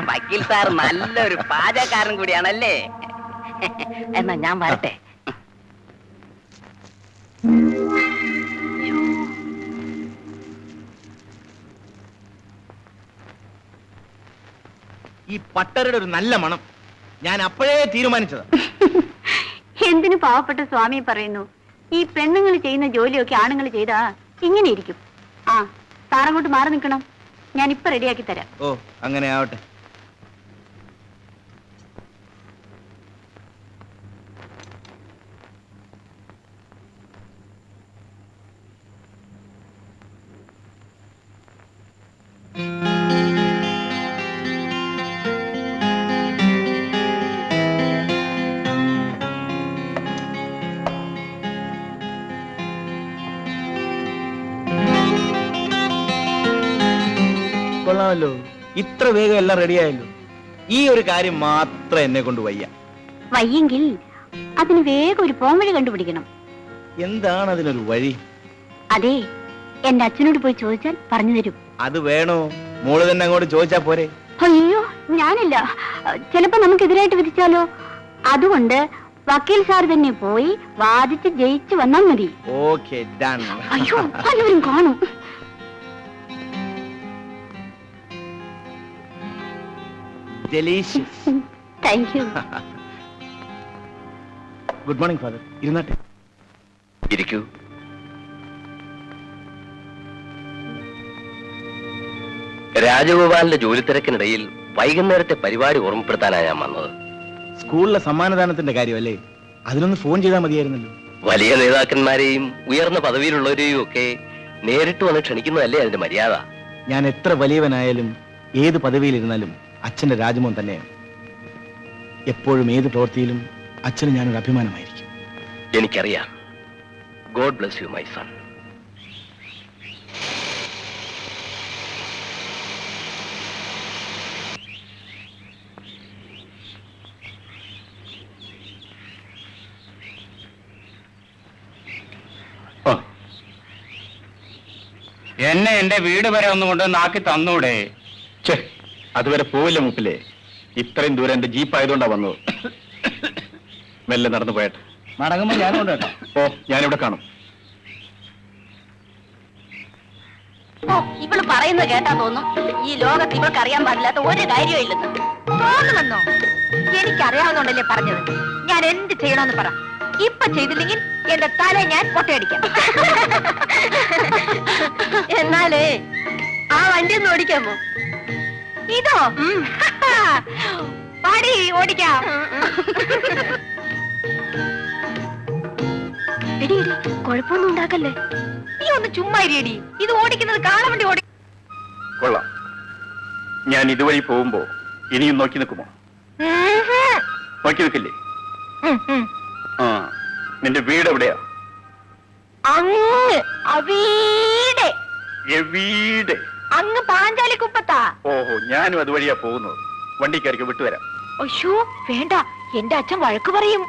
വക്കീൽ സാർ നല്ലൊരു പാചകക്കാരൻ കൂടിയാണല്ലേ. എന്നാ ഞാൻ വരട്ടെ. ഈ പട്ടരുടെ ഒരു നല്ല മണം ഞാൻ അപ്പോഴേ തീരുമാനിച്ചത്. എന്തിനു പാവപ്പെട്ട സ്വാമി പറയുന്നു? ഈ പെണ്ണുങ്ങൾ ചെയ്യുന്ന ജോലിയൊക്കെ ആണുങ്ങൾ ചെയ്താ ഇങ്ങനെ ഇരിക്കും. ആ, സാറങ്ങോട്ട് മാറി നിൽക്കണം. ഞാൻ ഇപ്പൊ റെഡിയാക്കി തരാം. ഓ, അങ്ങനെ ആവട്ടെ. കൊള്ളാമല്ലോ, ഇത്ര വേഗം എല്ലാം റെഡിയായല്ലോ. ഈ ഒരു കാര്യം മാത്രം എന്നെ കൊണ്ട് വയ്യ. വയ്യെങ്കിൽ അതിന് വേഗം ഒരു പോംവഴി കണ്ടുപിടിക്കണം. എന്താണ് അതിനൊരു വഴി? അതെ, എന്റെ അച്ഛനോട് പോയി ചോദിച്ചാൽ പറഞ്ഞു തരും. അത് വേണോ? മോള് തന്നെ അങ്ങോട്ട് ചോദിച്ചാ പോരെ? അയ്യോ, ഞാനില്ല. ചിലപ്പോ നമുക്കെതിരായിട്ട് വിധിച്ചാലോ? അതുകൊണ്ട് വക്കീൽ സാർ തന്നെ പോയി വാദിച്ച് ജയിച്ചു വന്നാൽ മതി. Okay, done. അയ്യോ, പലവരും കാണും. Delicious. Thank you. Good morning father. ഇരുന്നാട്ടെ. ഇരിക്കൂ. രാജഗോപാലിന്റെ ജോലി തിരക്കിനിടയിൽ വൈകുന്നേരത്തെ പരിപാടി ഓർമ്മപ്പെടുത്താനാണ് ഞാൻ വന്നത്. സ്കൂളിലെ സമ്മാനദാനത്തിന്റെ കാര്യമല്ലേ? അതിനൊന്ന് ഫോൺ ചെയ്താൽ മതിയായിരുന്നല്ലോ. വലിയ നേതാക്കന്മാരെയും ഉയർന്ന പദവിയിലുള്ളവരെയും ഒക്കെ നേരിട്ട് വന്ന് ക്ഷണിക്കുന്നതല്ലേ അതിന്റെ മര്യാദ. ഞാൻ എത്ര വലിയവനായാലും ഏത് പദവിയിലിരുന്നാലും അച്ഛന്റെ രാജമോൻ തന്നെയാണ്. എപ്പോഴും ഏത് പ്രവൃത്തിയിലും അച്ഛന് ഞാനൊരു അഭിമാനമായിരിക്കും. എനിക്കറിയാം. God bless you my son. എന്നെ എന്റെ വീട് വരെ ഒന്ന് കൊണ്ട് നാക്കി തന്നൂടെ? അതുവരെ പോവില്ല മൂപ്പില്ലേ. ഇത്രയും ദൂരം എന്റെ ജീപ്പ് ആയതുകൊണ്ടാ വന്നത്. മെല്ലെ നടന്നു പോയട്ടെ. മടങ്ങുമ്പോ ഞാൻ കൊണ്ടുവരാം. ഓ, ഞാനിവിടെ കാണും. ഓ, ഇവള് പറയുന്നത് കേട്ടാ തോന്നും ഈ ലോകത്ത് ഇവൾക്ക് അറിയാൻ പാടില്ലാത്ത ഒരു കാര്യവും ഇല്ലെന്ന്. തോന്നുമെന്നോ? എനിക്കറിയാവുന്നോണ്ടല്ലേ പറഞ്ഞത്. ഞാൻ എന്ത് ചെയ്യണമെന്ന് പറ. ഇപ്പൊ ചെയ്തില്ലെങ്കിൽ എന്റെ തല ഞാൻ പൊട്ടയടിക്കാം. എന്നാലേ ആ വണ്ടി ഒന്ന് ഓടിക്കാമോ? ഇതോ? പാടി ഓടിക്കാം. എടി എടി, കുഴപ്പമൊന്നും ഉണ്ടാക്കല്ലേ. നീ ഒന്ന് ചുമ്മാ ഇരിയടി. ഇത് ഓടിക്കുന്നത് കാളവണ്ടി ഓടി. കൊള്ളാം. ഞാൻ ഇതുവഴി പോകുമ്പോ ഇനിയും നോക്കി നിൽക്കുമോ? നോക്കി നിൽക്കില്ലേ? ആ, നിന്റെ വീട് എവിടെയാ? അങ്ങ് അവീടെ എവിടെ? അങ്ങ് പാഞ്ചാലിക്കുപ്പത്താ. ഓഹോ, ഞാനും അതുവഴിയാ പോകുന്നത്. വണ്ടിക്കാർക്ക് വിട്ടുതരാം. അയ്യോ വേണ്ട, എന്റെ അച്ഛൻ വഴക്ക് പറയും.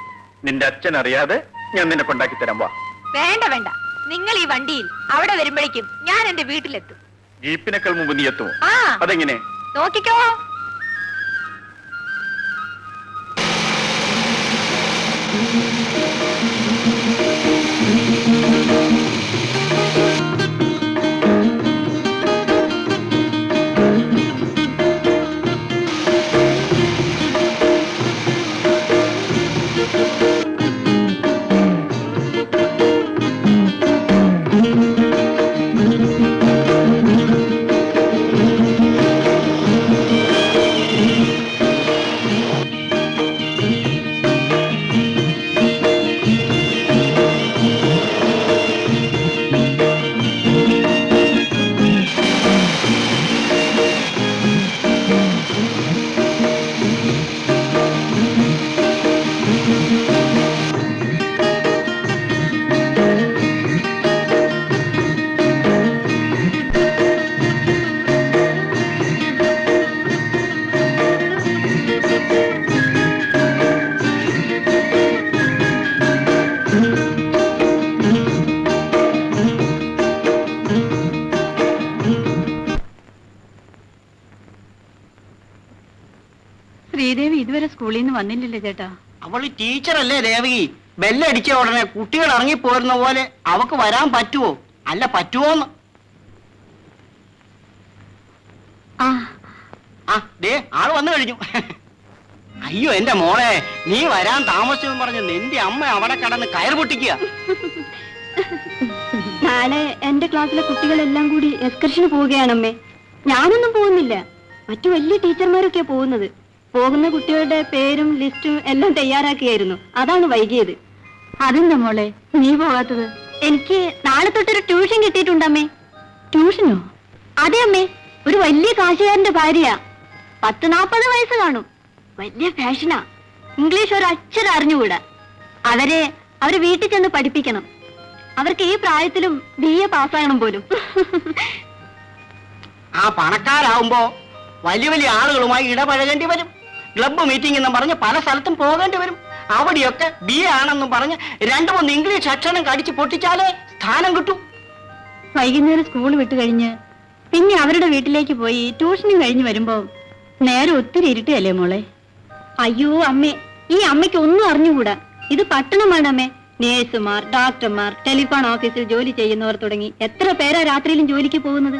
നിന്റെ അച്ഛൻ അറിയാതെ ഞാൻ നിന്നെ കൊണ്ടാക്കി തരാം. വാ. വേണ്ട വേണ്ട, നിങ്ങൾ ഈ വണ്ടിയിൽ അവിടെ വരുമ്പോഴേക്കും ഞാൻ എന്റെ വീട്ടിലെത്തും. ജീപ്പിനേക്കാൾ മുമ്പ് നീ എത്തുമോ? ആ, അതെങ്ങനെ? നോക്കിക്കോ. ശ്രീദേവി ഇതുവരെ സ്കൂളിൽ നിന്ന് വന്നില്ലല്ലോ ചേട്ടാ. അവള് ടീച്ചറല്ലേ ദേവകി? ബെല്ലടിച്ച ഉടനെ കുട്ടികൾ ഇറങ്ങിപ്പോരുന്ന പോലെ അവക്ക് വരാൻ പറ്റുമോ? അല്ല പറ്റുമോന്ന്. ആ ദേ ആള് വന്നു കഴിഞ്ഞു. അയ്യോ എന്റെ മോളെ, നീ വരാൻ താമസിച്ചെന്ന് പറഞ്ഞ് നിന്റെ അമ്മ അവിടെ കടന്ന് കയർ പൊട്ടിക്കുക. നാളെ എന്റെ ക്ലാസ്സിലെ കുട്ടികളെല്ലാം കൂടി എക്സ്കർഷന് പോവുകയാണമ്മേ. ഞാനൊന്നും പോകുന്നില്ല, മറ്റു വലിയ ടീച്ചർമാരൊക്കെ പോകുന്നത്. പോകുന്ന കുട്ടികളുടെ പേരും ലിസ്റ്റും എല്ലാം തയ്യാറാക്കിയായിരുന്നു, അതാണ് വൈകിയത്. അതെന്താ മോളെ നീ പോകാത്തത്? എനിക്ക് നാളെ തൊട്ടൊരു ട്യൂഷൻ കിട്ടിയിട്ടുണ്ടമ്മേ. ട്യൂഷനോ? അതെ അമ്മേ, ഒരു വലിയ കാശുകാരന്റെ ഭാര്യയാ. 40-40 വയസ്സ് കാണും. വലിയ ഫാഷനാ. ഇംഗ്ലീഷ് ഒരു അക്ഷരം അറിഞ്ഞുകൂടാ. അവരെ വീട്ടിൽ ചെന്ന് പഠിപ്പിക്കണം. അവർക്ക് ഈ പ്രായത്തിലും BA പാസ്സാകണം പോലും. ആ പണക്കാരാവുമ്പോ വലിയ വലിയ ആളുകളുമായി ഇടപഴകേണ്ടി വരും. ക്ലബ്ബ് മീറ്റിംഗ് എന്ന് പറഞ്ഞ് പല സ്ഥലത്തും പോകേണ്ടി വരും. അവിടെയൊക്കെ BA ആണെന്ന് പറഞ്ഞ് 2-3 ഇംഗ്ലീഷ് അക്ഷരം കടിച്ച് പൊട്ടിച്ചാലേ സ്ഥാനം കിട്ടും. വൈകുന്നേരം സ്കൂൾ വിട്ട് കഴിഞ്ഞ് പിന്നെ അവരുടെ വീട്ടിലേക്ക് പോയി ട്യൂഷനും കഴിഞ്ഞ് വരുമ്പോ നേരെ ഒത്തിരി ഇരുട്ടല്ലേ മോളെ. അയ്യോ അമ്മേ, ഈ അമ്മയ്ക്ക് ഒന്നും അറിഞ്ഞുകൂടാ. ഇത് പട്ടണമാണ് അമ്മേ. നേഴ്സുമാർ, ഡോക്ടർമാർ, ടെലിഫോൺ ഓഫീസിൽ ജോലി ചെയ്യുന്നവർ തുടങ്ങി എത്ര പേരാ രാത്രിയിലും ജോലിക്ക് പോകുന്നത്.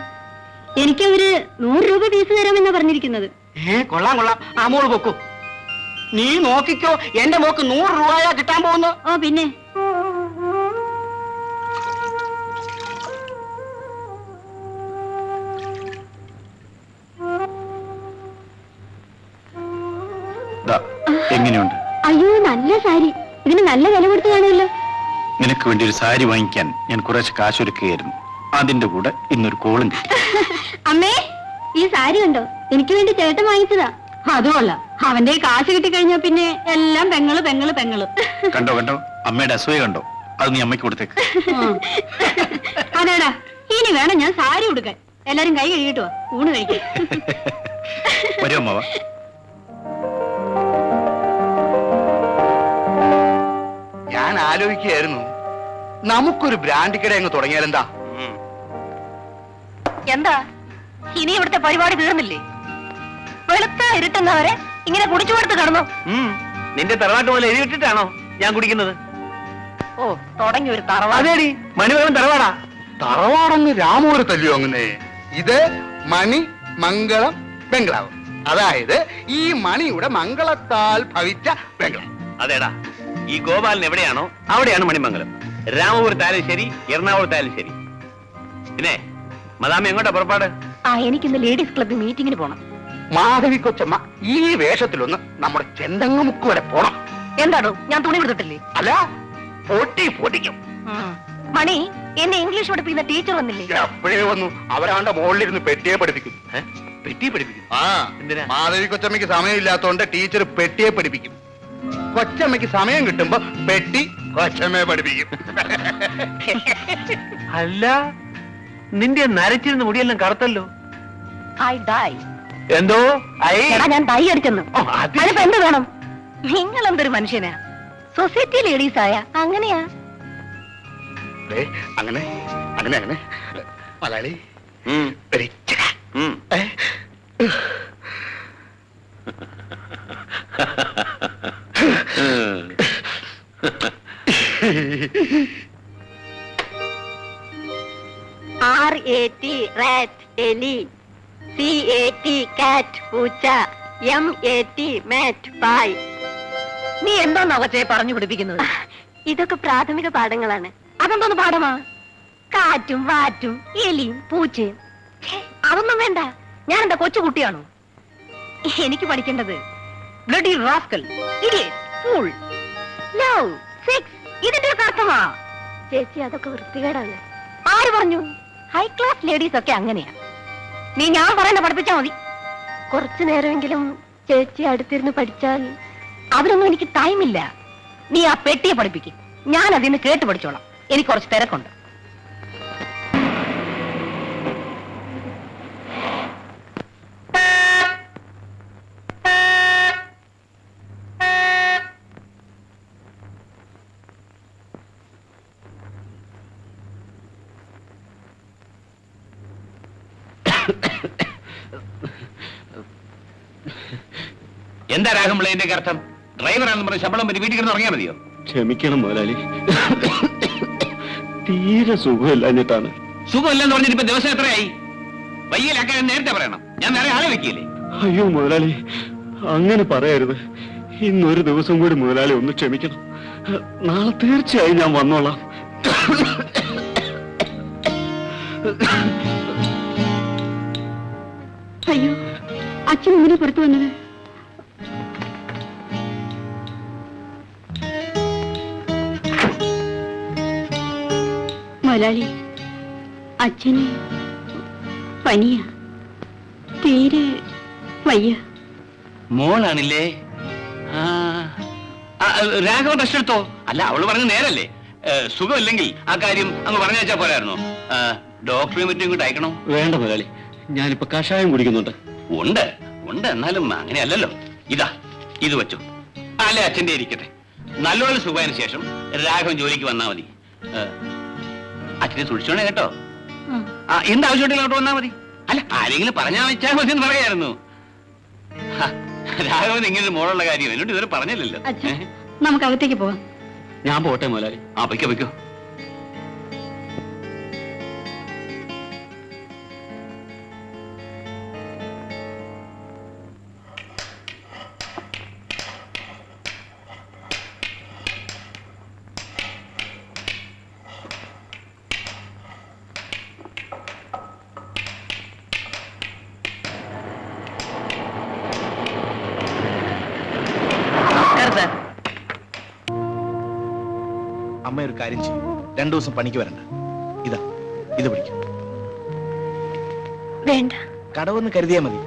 എനിക്ക് അവര് 100 രൂപ ഫീസ് തരാമെന്നാ പറഞ്ഞിരിക്കുന്നത്. കൊള്ളാം കൊള്ളാം. ആ മോള് പൊക്കൂ. നീ നോക്കിക്കോ, എന്റെ മോക്ക് 100 രൂപയാ കിട്ടാൻ പോകുന്നു. ഓ പിന്നെ എങ്ങനെയുണ്ട്? അയ്യോ നല്ല സാരി. ഇതിന് നല്ല വില കൊടുത്തു കാണുമല്ലോ. നിനക്ക് വേണ്ടി ഒരു സാരി വാങ്ങിക്കാൻ ഞാൻ കുറച്ച് കാശൊരുക്കുകയായിരുന്നു. അതിന്റെ കൂടെ ഇന്നൊരു കോളും കിട്ടി. അമ്മേ, ഈ സാരി കണ്ടോ? എനിക്ക് വേണ്ടി ചേട്ടൻ വാങ്ങിച്ചതാ. അതുമല്ല, അവന്റെ കാശ് കിട്ടിക്കഴിഞ്ഞാ പിന്നെ എല്ലാം പെങ്ങള് പെങ്ങള് പെങ്ങള്. കണ്ടോ കണ്ടോ, അമ്മയുടെ അസൂയ കണ്ടോ? അത് നീ അമ്മയ്ക്ക് കൊടുത്തേക്ക്. അതേടാ, ഇനി വേണം ഞാൻ സാരി ഉടുക്കാൻ. എല്ലാരും കൈ കഴുകിട്ടോ ഊണ് കഴിക്കും. വരൂ അമ്മ. ഞാൻ ആലോചിക്കുകയായിരുന്നു, നമുക്കൊരു ബ്രാൻഡ് കട അങ്ങ് തുടങ്ങിയാലെന്താ? എന്താ ഇനി ഇവിടുത്തെ പരിപാടി തീർന്നില്ലേ? വെളുത്ത ഇരുട്ടുന്നവരെ ഇങ്ങനെ കുടിച്ചു കൊടുത്ത് കിടന്നു. നിന്റെ തറവാട്ട് പോലെ എഴുതിയിട്ടിട്ടാണോ ഞാൻ കുടിക്കുന്നത്? ഓ, തുടങ്ങി ഒരു തറവാട്. അതേടി, മണിമകൻ തറവാടാ. തറവാടൊന്ന് രാമൂര് തല്ലിയോ അങ്ങനെ? ഇത് മണി മംഗളം ബംഗ്ലാവ്. അതായത് ഈ മണിയുടെ മംഗളത്താൽ ഭവിച്ച ബംഗ്ലാവ്. അതേടാ, ഈ ഗോപാലൻ എവിടെയാണോ അവിടെയാണ് മണിമംഗലം. രാമപുരത്തായാലും ശരി, എറണാകുളത്തായാലും ശരി. പിന്നെ മദാമ എങ്ങോട്ടാ പുറപ്പാട്? എനിക്കിന്ന് ലേഡീസ് ക്ലബ്ബിൽ മീറ്റിംഗിന് പോണം. മാധവി കൊച്ചമ്മ ഈ വേഷത്തിലൊന്ന് നമ്മുടെ ചെന്തങ്ങമുക്ക് വരെ പോണം. എന്താണോ ഞാൻ തുണി കൊടുത്തിട്ടില്ലേ? അല്ല, പൊട്ടിക്കും. മണി, എന്നെ ഇംഗ്ലീഷ് പഠിപ്പിക്കുന്ന ടീച്ചർ വന്നില്ലേ? എപ്പോഴേ വന്നു. അവരാണ്ട് മുകളിലിരുന്ന് പെട്ടിയെ പഠിപ്പിക്കും. പെട്ടിയെ പഠിപ്പിക്കും. ആ, എന്തിനാ? മാധവി കൊച്ചമ്മയ്ക്ക് സമയമില്ലാത്തോണ്ട് ടീച്ചർ പെട്ടിയെ പഠിപ്പിക്കും. കൊച്ചമ്മയ്ക്ക് സമയം കിട്ടുമ്പോ പെട്ടി കൊച്ചമ്മയെ പഠിപ്പിക്കും. അല്ല, നിന്റെ നരച്ചിരുന്ന മുടിയെല്ലാം കറുത്തല്ലോ. I die. എന്തോ ഞാൻ ഡൈ അടിച്ചെന്ന്. ഓ, അത് അതിപ്പോ എന്ത് വേണം? നിങ്ങൾ എന്തൊരു മനുഷ്യനാ. സൊസൈറ്റി ലേഡീസ് ആയ അങ്ങനെയാ. അങ്ങനെ അങ്ങനെ അങ്ങനെ മലയാളി RAT റാറ്റ് എലി, CAT കാറ്റ് പൂച്ച, MAT മാറ്റ് പായ്. നീ എന്താ കൊച്ചേ പറഞ്ഞു പിടിപ്പിക്കുന്നത്? ഇതൊക്കെ പ്രാഥമിക പാഠങ്ങളാണ്. അതെന്തോന്ന് പാഠമാ? കാറ്റും വാറ്റും എലിയും പൂച്ചയും. അതൊന്നും വേണ്ട. ഞാൻ എന്താ കൊച്ചുകുട്ടിയാണോ? എനിക്ക് പഠിക്കേണ്ടത് bloody rascal, idiot, fool, love, sex. ഇതിന്റെ ഒക്കെ അർത്ഥമാ? ചേച്ചി, അതൊക്കെ വൃത്തികേടാണ്. ആര് പറഞ്ഞു? ഹൈ ക്ലാസ് ലേഡീസ് ഒക്കെ അങ്ങനെയാ. നീ ഞാൻ പറയുന്ന പഠിപ്പിച്ചാ മതി. കുറച്ചു നേരമെങ്കിലും ചേച്ചി അടുത്തിരുന്ന് പഠിച്ചാൽ. അതിനൊന്നും എനിക്ക് ടൈമില്ല. നീ ആ പെട്ടിയെ പഠിപ്പിക്കും, ഞാൻ അതിന്ന് കേട്ട് പഠിച്ചോളാം. എനിക്ക് കുറച്ച് തിരക്കുണ്ട്. എന്താ രാഗംപിള്ളേന്റെ അർത്ഥം? ഡ്രൈവറാണെന്ന് പറഞ്ഞ ശമ്പളം പറ്റി വീട്ടിൽ കിടന്ന് ഉറങ്ങിയാൽ മതിയോ? ക്ഷമിക്കണം മുതലാളി, തീരെ സുഖമില്ലാഞ്ഞിട്ടാണ്. സുഖമില്ലെന്ന് പറഞ്ഞിട്ട് ഇപ്പൊ ദിവസം എത്രയായി? വയ്യലാക്കാൻ നേരത്തെ പറയണം. ഞാൻ നേരെ ആളെ വെക്കില്ലേ? അയ്യോ മുതലാളി, അങ്ങനെ പറയരുത്. ഇന്നൊരു ദിവസം കൂടി മുതലാളി ഒന്ന് ക്ഷമിക്കണം. നാളെ തീർച്ചയായും ഞാൻ വന്നോളാം. അയ്യോ, അച്ഛൻ ഇങ്ങനെ പുറത്തു വന്നത്? മുതലാളി, അച്ഛന് പനിയാ, തീരെ വയ്യ. മോളാണില്ലേ? രാഘവൻ ടെസ്റ്റ് എടുത്തോ? അല്ല, അവള് പറഞ്ഞ നേരല്ലേ. സുഖമില്ലെങ്കിൽ ആ കാര്യം അങ്ങ് പറഞ്ഞു വെച്ചാ പോരായിരുന്നോ? ഡോക്ടറെ മറ്റും ഇങ്ങോട്ട് അയക്കണോ? വേണ്ട മുതലാളി, ഞാനിപ്പോ കഷായം കുടിക്കുന്നുണ്ട്. ഉണ്ട് ഉണ്ട്, എന്നാലും അങ്ങനെയല്ലല്ലോ. ഇതാ ഇത് വെച്ചു. അല്ലെ അച്ഛന്റെ ഇരിക്കട്ടെ. നല്ലപോലെ സുഖമായതിനു ശേഷം രാഘവൻ ജോലിക്ക് വന്നാ മതി. അച്ഛനെ സൂക്ഷിച്ചോണേ കേട്ടോ. എന്താവശ്യമുണ്ടെങ്കിലും അങ്ങോട്ട് വന്നാ മതി. അല്ല ആരെങ്കിലും പറഞ്ഞാൽ വെച്ചാൽ മതി എന്ന് പറയായിരുന്നു. രാഘവൻ ഇങ്ങനെ ഒരു മോളുള്ള കാര്യം എന്നോട് ഇതുവരെ പറഞ്ഞില്ലല്ലോ. നമുക്ക് അകത്തേക്ക് പോവാം. ഞാൻ പോട്ടെ മുതലാളി. പൊയ്ക്കോ പൊയ്ക്കോ. അമ്മ ഒരു കാര്യം ചെയ്യും, 2 ദിവസം പണിക്ക് വരണ്ട. ഇതാ ഇത് പിടിക്കും. വേണ്ട, കടവെന്ന് കരുതിയാ മതി.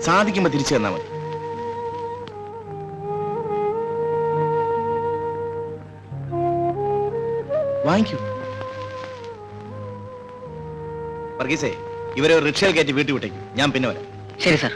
സാധിക്കുമ്പോ തിരിച്ചു തന്നാ മതി. വാങ്ങിക്കൂ. വർഗീസേ, ഇവരെ ഒരു റിക്ഷയിൽ കയറ്റി വീട്ടിൽ വിട്ടേക്കും. ഞാൻ പിന്നെ വരാം. ശരി സാർ.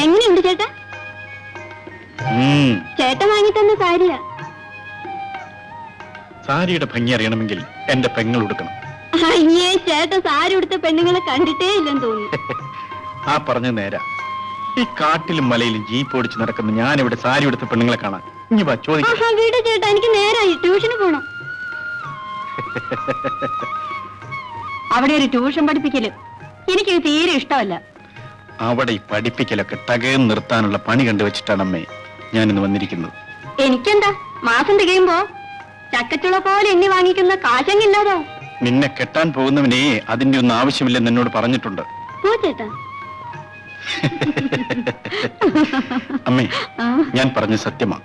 എങ്ങനെയുണ്ട് ചേട്ടാ? ചേട്ടൻ വാങ്ങി തന്ന സാരിയാ. സാരിയുടെ ഭംഗി അറിയണമെങ്കിൽ എന്റെ പെങ്ങൾ ഉടുക്കണം. അയ്യേ, ചേട്ടൻ സാരി ഉടുത്ത പെണ്ണുങ്ങളെ കണ്ടിട്ടേ ഇല്ലെന്ന് തോന്നുന്നു. ആ പറഞ്ഞ നേരാ. ഈ കാട്ടിലും മലയിലും ജീപ്പ് ഓടിച്ച് നടക്കുന്ന ഞാൻ ഇവിടെ സാരി ഉടുത്ത പെണ്ണുങ്ങളെ കാണാൻ. ഇനി വാ ചോദിക്കാം. വീട് ചേട്ടാ, എനിക്ക് നേരായി ട്യൂഷന് പോണം. അവിടെ ഒരു ട്യൂഷൻ പഠിപ്പിക്കല് എനിക്ക് തീരെ ഇഷ്ടമല്ല. അവിടെ ഈ പഠിപ്പിക്കലൊക്കെ തകയം നിർത്താനുള്ള പണി കണ്ടുവച്ചിട്ടാണ് അമ്മേ ഞാനിന്ന് വന്നിരിക്കുന്നത്. എനിക്കെന്താ, മാസം തികയുമ്പോ ചക്കച്ചുള പോലെ എണ്ണി വാങ്ങിക്കുന്ന കാശങ്ങില്ലാതോ? നിന്നെ കെട്ടാൻ പോകുന്നവനെ അതിന്റെ ഒന്നും ആവശ്യമില്ലെന്ന് എന്നോട് പറഞ്ഞിട്ടുണ്ട്. പോ ചേട്ടാ. അമ്മേ, ഞാൻ പറഞ്ഞ സത്യമാ.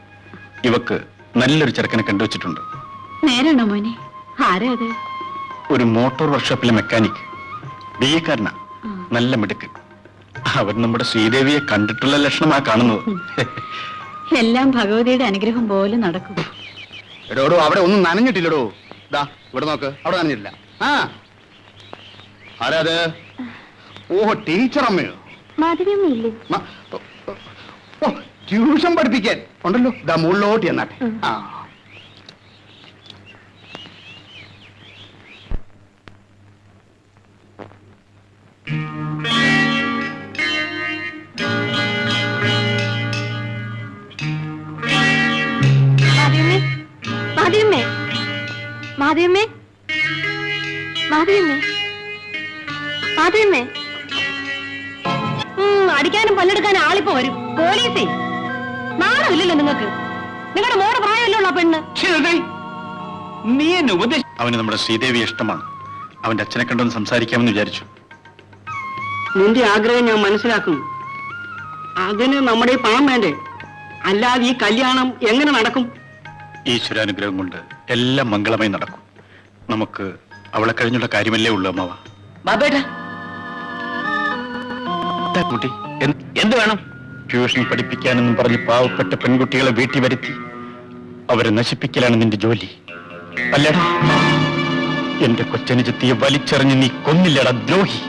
ഇവക്ക് നല്ലൊരു ചെറുക്കനെ കണ്ടുവച്ചിട്ടുണ്ട്. നേരാണോ മോനെ? ആരാ അത്? ഒരു മോട്ടോർ വർക്ക്ഷോപ്പിലെ മെക്കാനിക്, BA കാരനാ. നല്ല മിടുക്ക്. അവൻ നമ്മുടെ ശ്രീദേവിയെ കണ്ടിട്ടുള്ള ലക്ഷണമാ കാണുന്നത്. എല്ലാം ഭഗവതിയുടെ അനുഗ്രഹം പോലെ നടക്കും. എടോടോ, അവിടെ ഒന്നും നനഞ്ഞിട്ടില്ലടോ. ദാ ഇവിടെ നോക്ക്, അവിടെ നനഞ്ഞിട്ടില്ല. ആരാ അത്? ഓഹോ, ടീച്ചർ അമ്മയോ? മാധവിയമ്മയില്ലേ? ഓ, ട്യൂഷൻ പഠിപ്പിക്കാൻ ഉണ്ടല്ലോ. ദാ മുകളിലോട്ട് എന്നാട്ടെ. മാധവിയമ്മേ, മാധവിയമ്മേ, മാധവിയമ്മേ, മാധവിയമ്മേ. അടിക്കാനും പല്ലെടുക്കാനും ആളിപ്പോ വരും. പോലീസേ, നാണമില്ലല്ലോ നിങ്ങൾക്ക്? നിങ്ങളുടെ മോടെ പ്രായമല്ലോ പെണ്ണ്. നീ എന്നെ അവന് നമ്മുടെ ശ്രീദേവി ഇഷ്ടമാണ്. അവന്റെ അച്ഛനെ കണ്ടൊന്ന് സംസാരിക്കാമെന്ന് വിചാരിച്ചു. നിന്റെ ആഗ്രഹം ഞാൻ മനസ്സിലാക്കും. അതിന് നമ്മുടെ പണം വേണ്ടേ? അല്ലാതെ ഈ കല്യാണം എങ്ങനെ നടക്കും? ഈശ്വരാനുഗ്രഹം കൊണ്ട് എല്ലാം മംഗളമായി നടക്കും. നമുക്ക് അവളെ കഴിഞ്ഞുള്ള കാര്യമല്ലേ ഉള്ളൂ അമ്മാവ. കുട്ടി എന്ത് വേണം? ട്യൂഷൻ പഠിപ്പിക്കാനെന്നും പറഞ്ഞ് പാവപ്പെട്ട പെൺകുട്ടികളെ വീട്ടിൽ വരുത്തി അവരെ നശിപ്പിക്കലാണ് നിന്റെ ജോലി അല്ലടാ. എന്റെ കൊച്ചനുജത്തിയെ വലിച്ചെറിഞ്ഞ് നീ കൊന്നില്ലടാ ദ്രോഹി.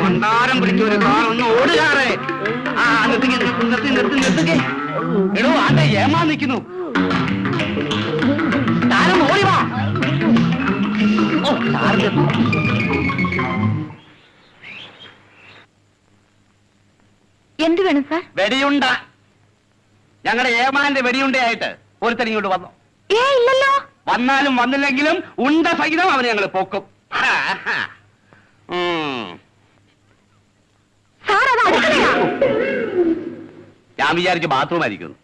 ഭണ്ഡാരം പിടിച്ചൊരു ഒന്ന് ഓടുകാറേ. ആ നിർത്തിക്കേ, നിർത്തിക്കേ. എടോ ആണ്ടെ ഏമാ നിൽക്കുന്നു. താരം ഓടി വാ. ഓ സാറിന്റെ എന്ത് വേണം സാർ? വെടിയുണ്ട. ഞങ്ങളുടെ ഏമാന്റെ വെടിയുണ്ടയായിട്ട് ഒരുത്തൻ ഇങ്ങോട്ട് വന്നു. ഇല്ലല്ലോ. വന്നാലും വന്നില്ലെങ്കിലും ഉണ്ട സഹിതം അവനെ ഞങ്ങൾ പൊക്കും. സാർ അത് അടുക്കളയാ. ഞാൻ വിചാരിച്ചു ബാത്റൂം ആയിരിക്കുന്നു.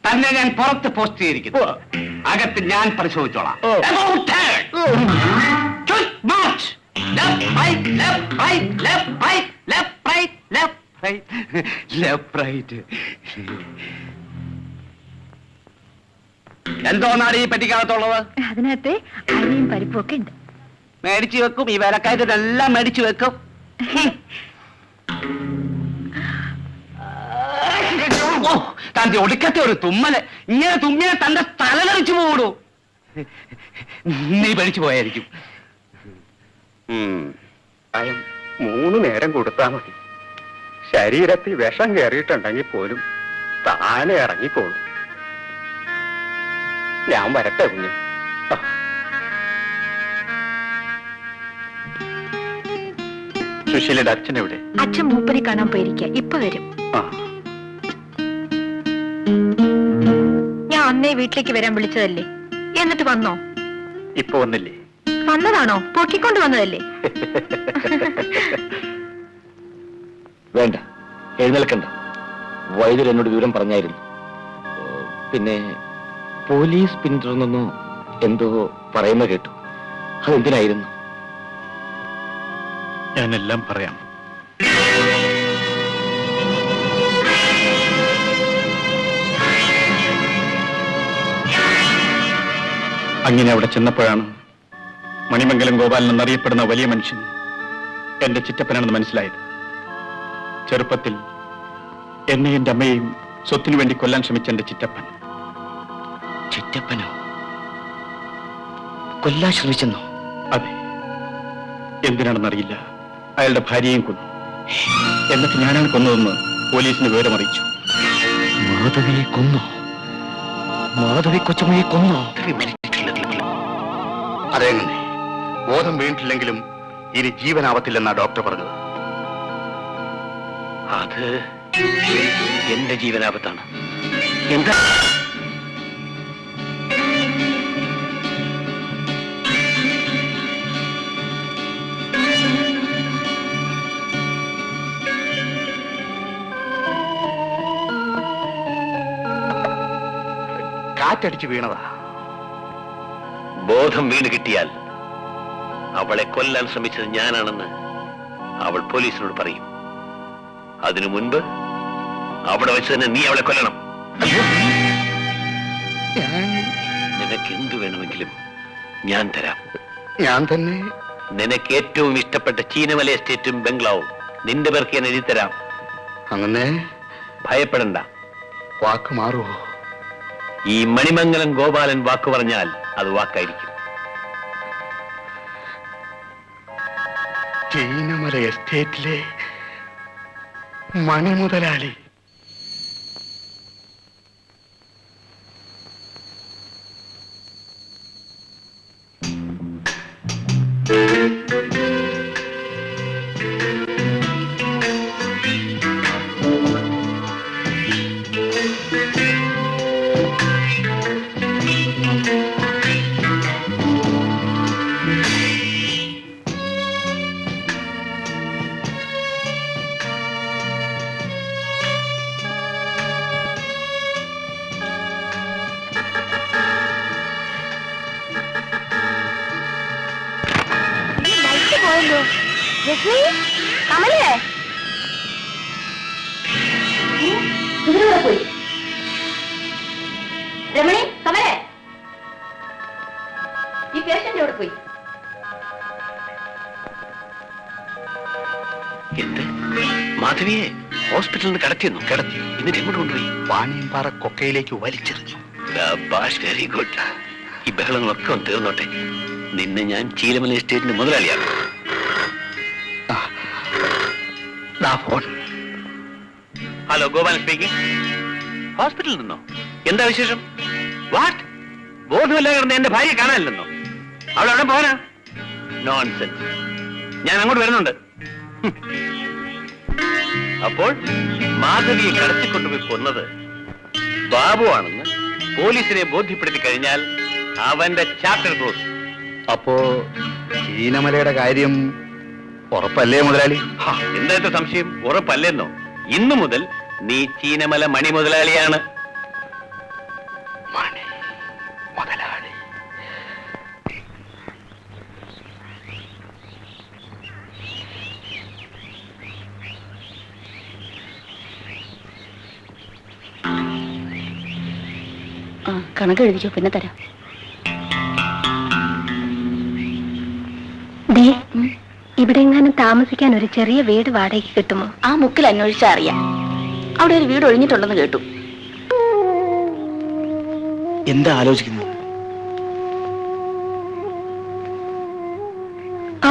തന്നെ ഞാൻ പുറത്ത് പോസ്റ്റ് ചെയ്തിരിക്കുന്നു. അകത്ത് ഞാൻ പരിശോധിച്ചോളാം. എന്തോന്നാണ് ഈ പെട്ടിക്കകത്തുള്ളത്? അതിനകത്ത് അരിയും പരിപ്പും ഒക്കെ ഉണ്ട്. മേടിച്ചു വെക്കും. ഈ വേലക്കായതെല്ലാം മേടിച്ചു വെക്കും. തന്റെ ഒടുക്കത്തെ ഒരു തുമ്മല്. ഇങ്ങനെ തുമ്മിനെ തന്റെ തലകറിച്ചു പോടൂ. നീ പഠിച്ചു പോയായിരിക്കും. 3 നേരം കൊടുത്താൽ മതി. ശരീരത്തിൽ വിഷം കയറിയിട്ടുണ്ടെങ്കിൽ പോലും താനെ ഇറങ്ങിക്കോളും. ഞാൻ വരട്ടെ കുഞ്ഞ്. സുശീലയുടെ അച്ഛൻ എവിടെ? അച്ഛൻ മൂപ്പനെ കാണാൻ പോയിരിക്കുക. ഇപ്പൊ വരും. ഞാൻ അന്നേ വീട്ടിലേക്ക് വരാൻ വിളിച്ചതല്ലേ, എന്നിട്ട് വന്നോ? ഇപ്പൊ വന്നില്ലേ? വന്നതാണോ? പൊക്കിക്കൊണ്ട് വന്നതല്ലേ? വേണ്ട, എഴുന്നേൽക്കണ്ട. വൈദ്യർ എന്നോട് വിവരം പറഞ്ഞായിരുന്നു. പിന്നെ പോലീസ് പിന്തുടർന്നെന്നോ എന്തോ പറയുന്ന കേട്ടു. അതെന്തിനായിരുന്നു? ഞാനെല്ലാം പറയാം. അങ്ങനെ അവിടെ ചെന്നപ്പോഴാണ് മണിമംഗലം ഗോപാലൻ എന്നറിയപ്പെടുന്ന വലിയ മനുഷ്യൻ എന്റെ ചിറ്റപ്പനാണെന്ന് മനസ്സിലായത്. ചെറുപ്പത്തിൽ എന്നെയും എന്റെ അമ്മയെയും സ്വത്തിനു വേണ്ടി കൊല്ലാൻ ശ്രമിച്ച എന്റെ ചിറ്റപ്പൻ. ചിറ്റപ്പനോ? കൊല്ലാൻ ശ്രമിച്ചെന്നോ? അതെ. എന്തിനാണെന്നറിയില്ല, അയാളുടെ ഭാര്യയെയും കൊന്നു. എന്നിട്ട് ഞാനാണ് കൊന്നതെന്ന് പോലീസിന് വിവരമറിയിച്ചു. മാധവിയെ കൊന്നോ? മാധവി കൊച്ചമ്മയെ കൊന്നോ? അതെങ്ങനെ? ബോധം വീണിട്ടില്ലെങ്കിലും ഇനി ജീവനാവത്തില്ലെന്നാ ഡോക്ടർ പറഞ്ഞത്. അത് എന്റെ ജീവനാപത്താണ്. എന്താ? കാറ്റടിച്ചു വീണതാ. ബോധം വീണ് കിട്ടിയാൽ അവളെ കൊല്ലാൻ ശ്രമിച്ചത് ഞാനാണെന്ന് അവൾ പോലീസിനോട് പറയും. അതിനു മുൻപ് അവിടെ വെച്ച് തന്നെ നീ അവളെ കൊല്ലണം. നിനക്ക് എന്തു വേണമെങ്കിലും ഞാൻ തരാം. ഞാൻ തന്നെ? നിനക്ക് ഏറ്റവും ഇഷ്ടപ്പെട്ട ചീനമല എസ്റ്റേറ്റും ബംഗ്ലാവും നിന്റെ പേർക്ക് ഞാൻ എഴുതി തരാം. അങ്ങനെ ഭയപ്പെടണ്ട. വാക്ക് മാറുവോ? ഈ മണിമംഗലം ഗോപാലൻ വാക്ക് പറഞ്ഞാൽ അത് വാക്കായിരിക്കും. ചീനമല എസ്റ്റേറ്റിലെ മണി മുതലാളി. ലക്ഷ്മി, കമലേ, ഇവരൂടെ പോയി. രമണി, കമലേ, ഈ പേഷ്യന്റ് എവിടെ പോയി? എന്ത്? മാധവിയെ ഹോസ്പിറ്റലിൽ നിന്ന് കടത്തിയെന്നു? കിടത്തി. എന്നിട്ട് എങ്ങോട്ട് കൊണ്ടുപോയി? വാണിയമ്പാറ കൊക്കയിലേക്ക് വലിച്ചെറിഞ്ഞു. Very good. ഈ ബഹളങ്ങളൊക്കെ ഒന്ന് തീർന്നോട്ടെ. നിന്നെ ഞാൻ ചീലമല എസ്റ്റേറ്റിന്റെ മുതലാളിയാണ്. Hello, Gopalan speaking. ഹോസ്പിറ്റലിൽ നിന്നോ? എന്താ വിശേഷം? വാട്ട്? ബോധമല്ല കിടന്ന് എന്റെ ഭാര്യയെ കാണാനില്ലെന്നോ? അവൾ എവിടെ പോകാനാ? നോൺസെൻസ്. ഞാൻ അങ്ങോട്ട് വരുന്നുണ്ട്. അപ്പോൾ മാധവിയെ കടത്തിക്കൊണ്ടുപോയി കൊന്നത് ബാബു ആണെന്ന് പോലീസിനെ ബോധ്യപ്പെടുത്തി കഴിഞ്ഞാൽ അവന്റെ ചാപ്റ്റർ ക്ലോസ്. അപ്പോ ചീനമലയുടെ കാര്യം ഉറപ്പല്ലേ മുതലാളി? എന്താ സംശയം? ഉറപ്പല്ലെന്നോ? ഇന്നു മുതൽ നീ ചീനമല മണി മുതലാളിയാണ്. മണി മുതലാളി. കണക്ക് എഴുതിക്കോ, പിന്നെ തരാം. ദേ, ഇവിടെ എങ്ങാനും താമസിക്കാൻ ഒരു ചെറിയ വീട് വാടകയ്ക്ക് കിട്ടുമോ? ആ മുക്കിൽ അന്വേഷിച്ചാ അറിയാം. അവിടെ ഒരു വീട് ഒഴിഞ്ഞിട്ടുണ്ടെന്ന് കേട്ടു. എന്താ ആലോചിക്കുന്നത്?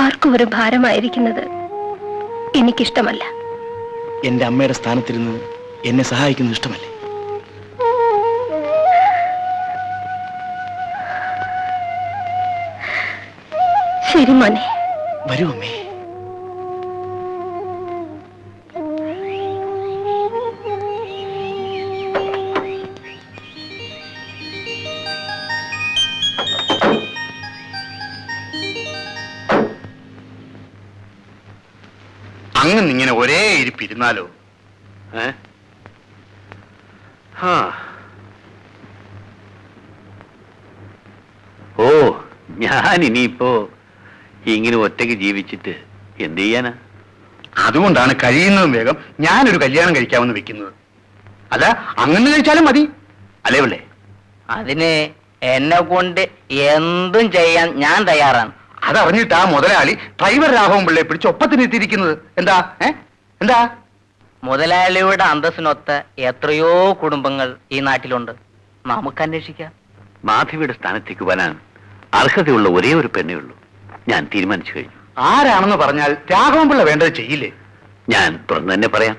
ആർക്കും ഒരു ഭാരമായിരിക്കുന്നത് എനിക്കിഷ്ടമല്ല. എന്റെ അമ്മയുടെ സ്ഥാനത്തിരുന്ന് എന്നെ സഹായിക്കുന്നത് ഇഷ്ടമല്ലേ? ശരി മോനെ, വരൂ അമ്മേ. അങ്ങനെ ഇങ്ങനെ ഒരേ ഇരിപ്പിരുന്നാലോ? ഓ, ഞാൻ ഇനിയിപ്പോ ഇങ്ങനെ ഒറ്റയ്ക്ക് ജീവിച്ചിട്ട് എന്ത് ചെയ്യാനാ? അതുകൊണ്ടാണ് കഴിയുന്നതും വേഗം ഞാനൊരു കല്യാണം കഴിക്കാമെന്ന് വെക്കുന്നത്. അല്ല, അങ്ങനെ കഴിച്ചാലും മതി അല്ലേ പിള്ളേ? അതിന് എന്നെ കൊണ്ട് എന്തും ചെയ്യാൻ ഞാൻ തയ്യാറാണ്. അതറിഞ്ഞിട്ട് ആ മുതലാളി ഡ്രൈവർ രാഘവൻ പിള്ളയെ പിടിച്ച് ഒപ്പത്തിനെത്തിയിരിക്കുന്നത്. എന്താ എന്താ? മുതലാളിയുടെ അന്തസ്സിനൊത്ത എത്രയോ കുടുംബങ്ങൾ ഈ നാട്ടിലുണ്ട്. നമുക്ക് അന്വേഷിക്കാം. മാധവിയുടെ സ്ഥാനത്തേക്ക് വരാൻ അർഹതയുള്ള ഒരേ ഒരു പെണ്ണേ ഉള്ളൂ. ഞാൻ തീരുമാനിച്ചു കഴിഞ്ഞു. ആരാണെന്ന് പറഞ്ഞാൽ രാഘവൻ പിള്ള വേണ്ടത് ചെയ്യില്ലേ? ഞാൻ തുറന്നു തന്നെ പറയാം.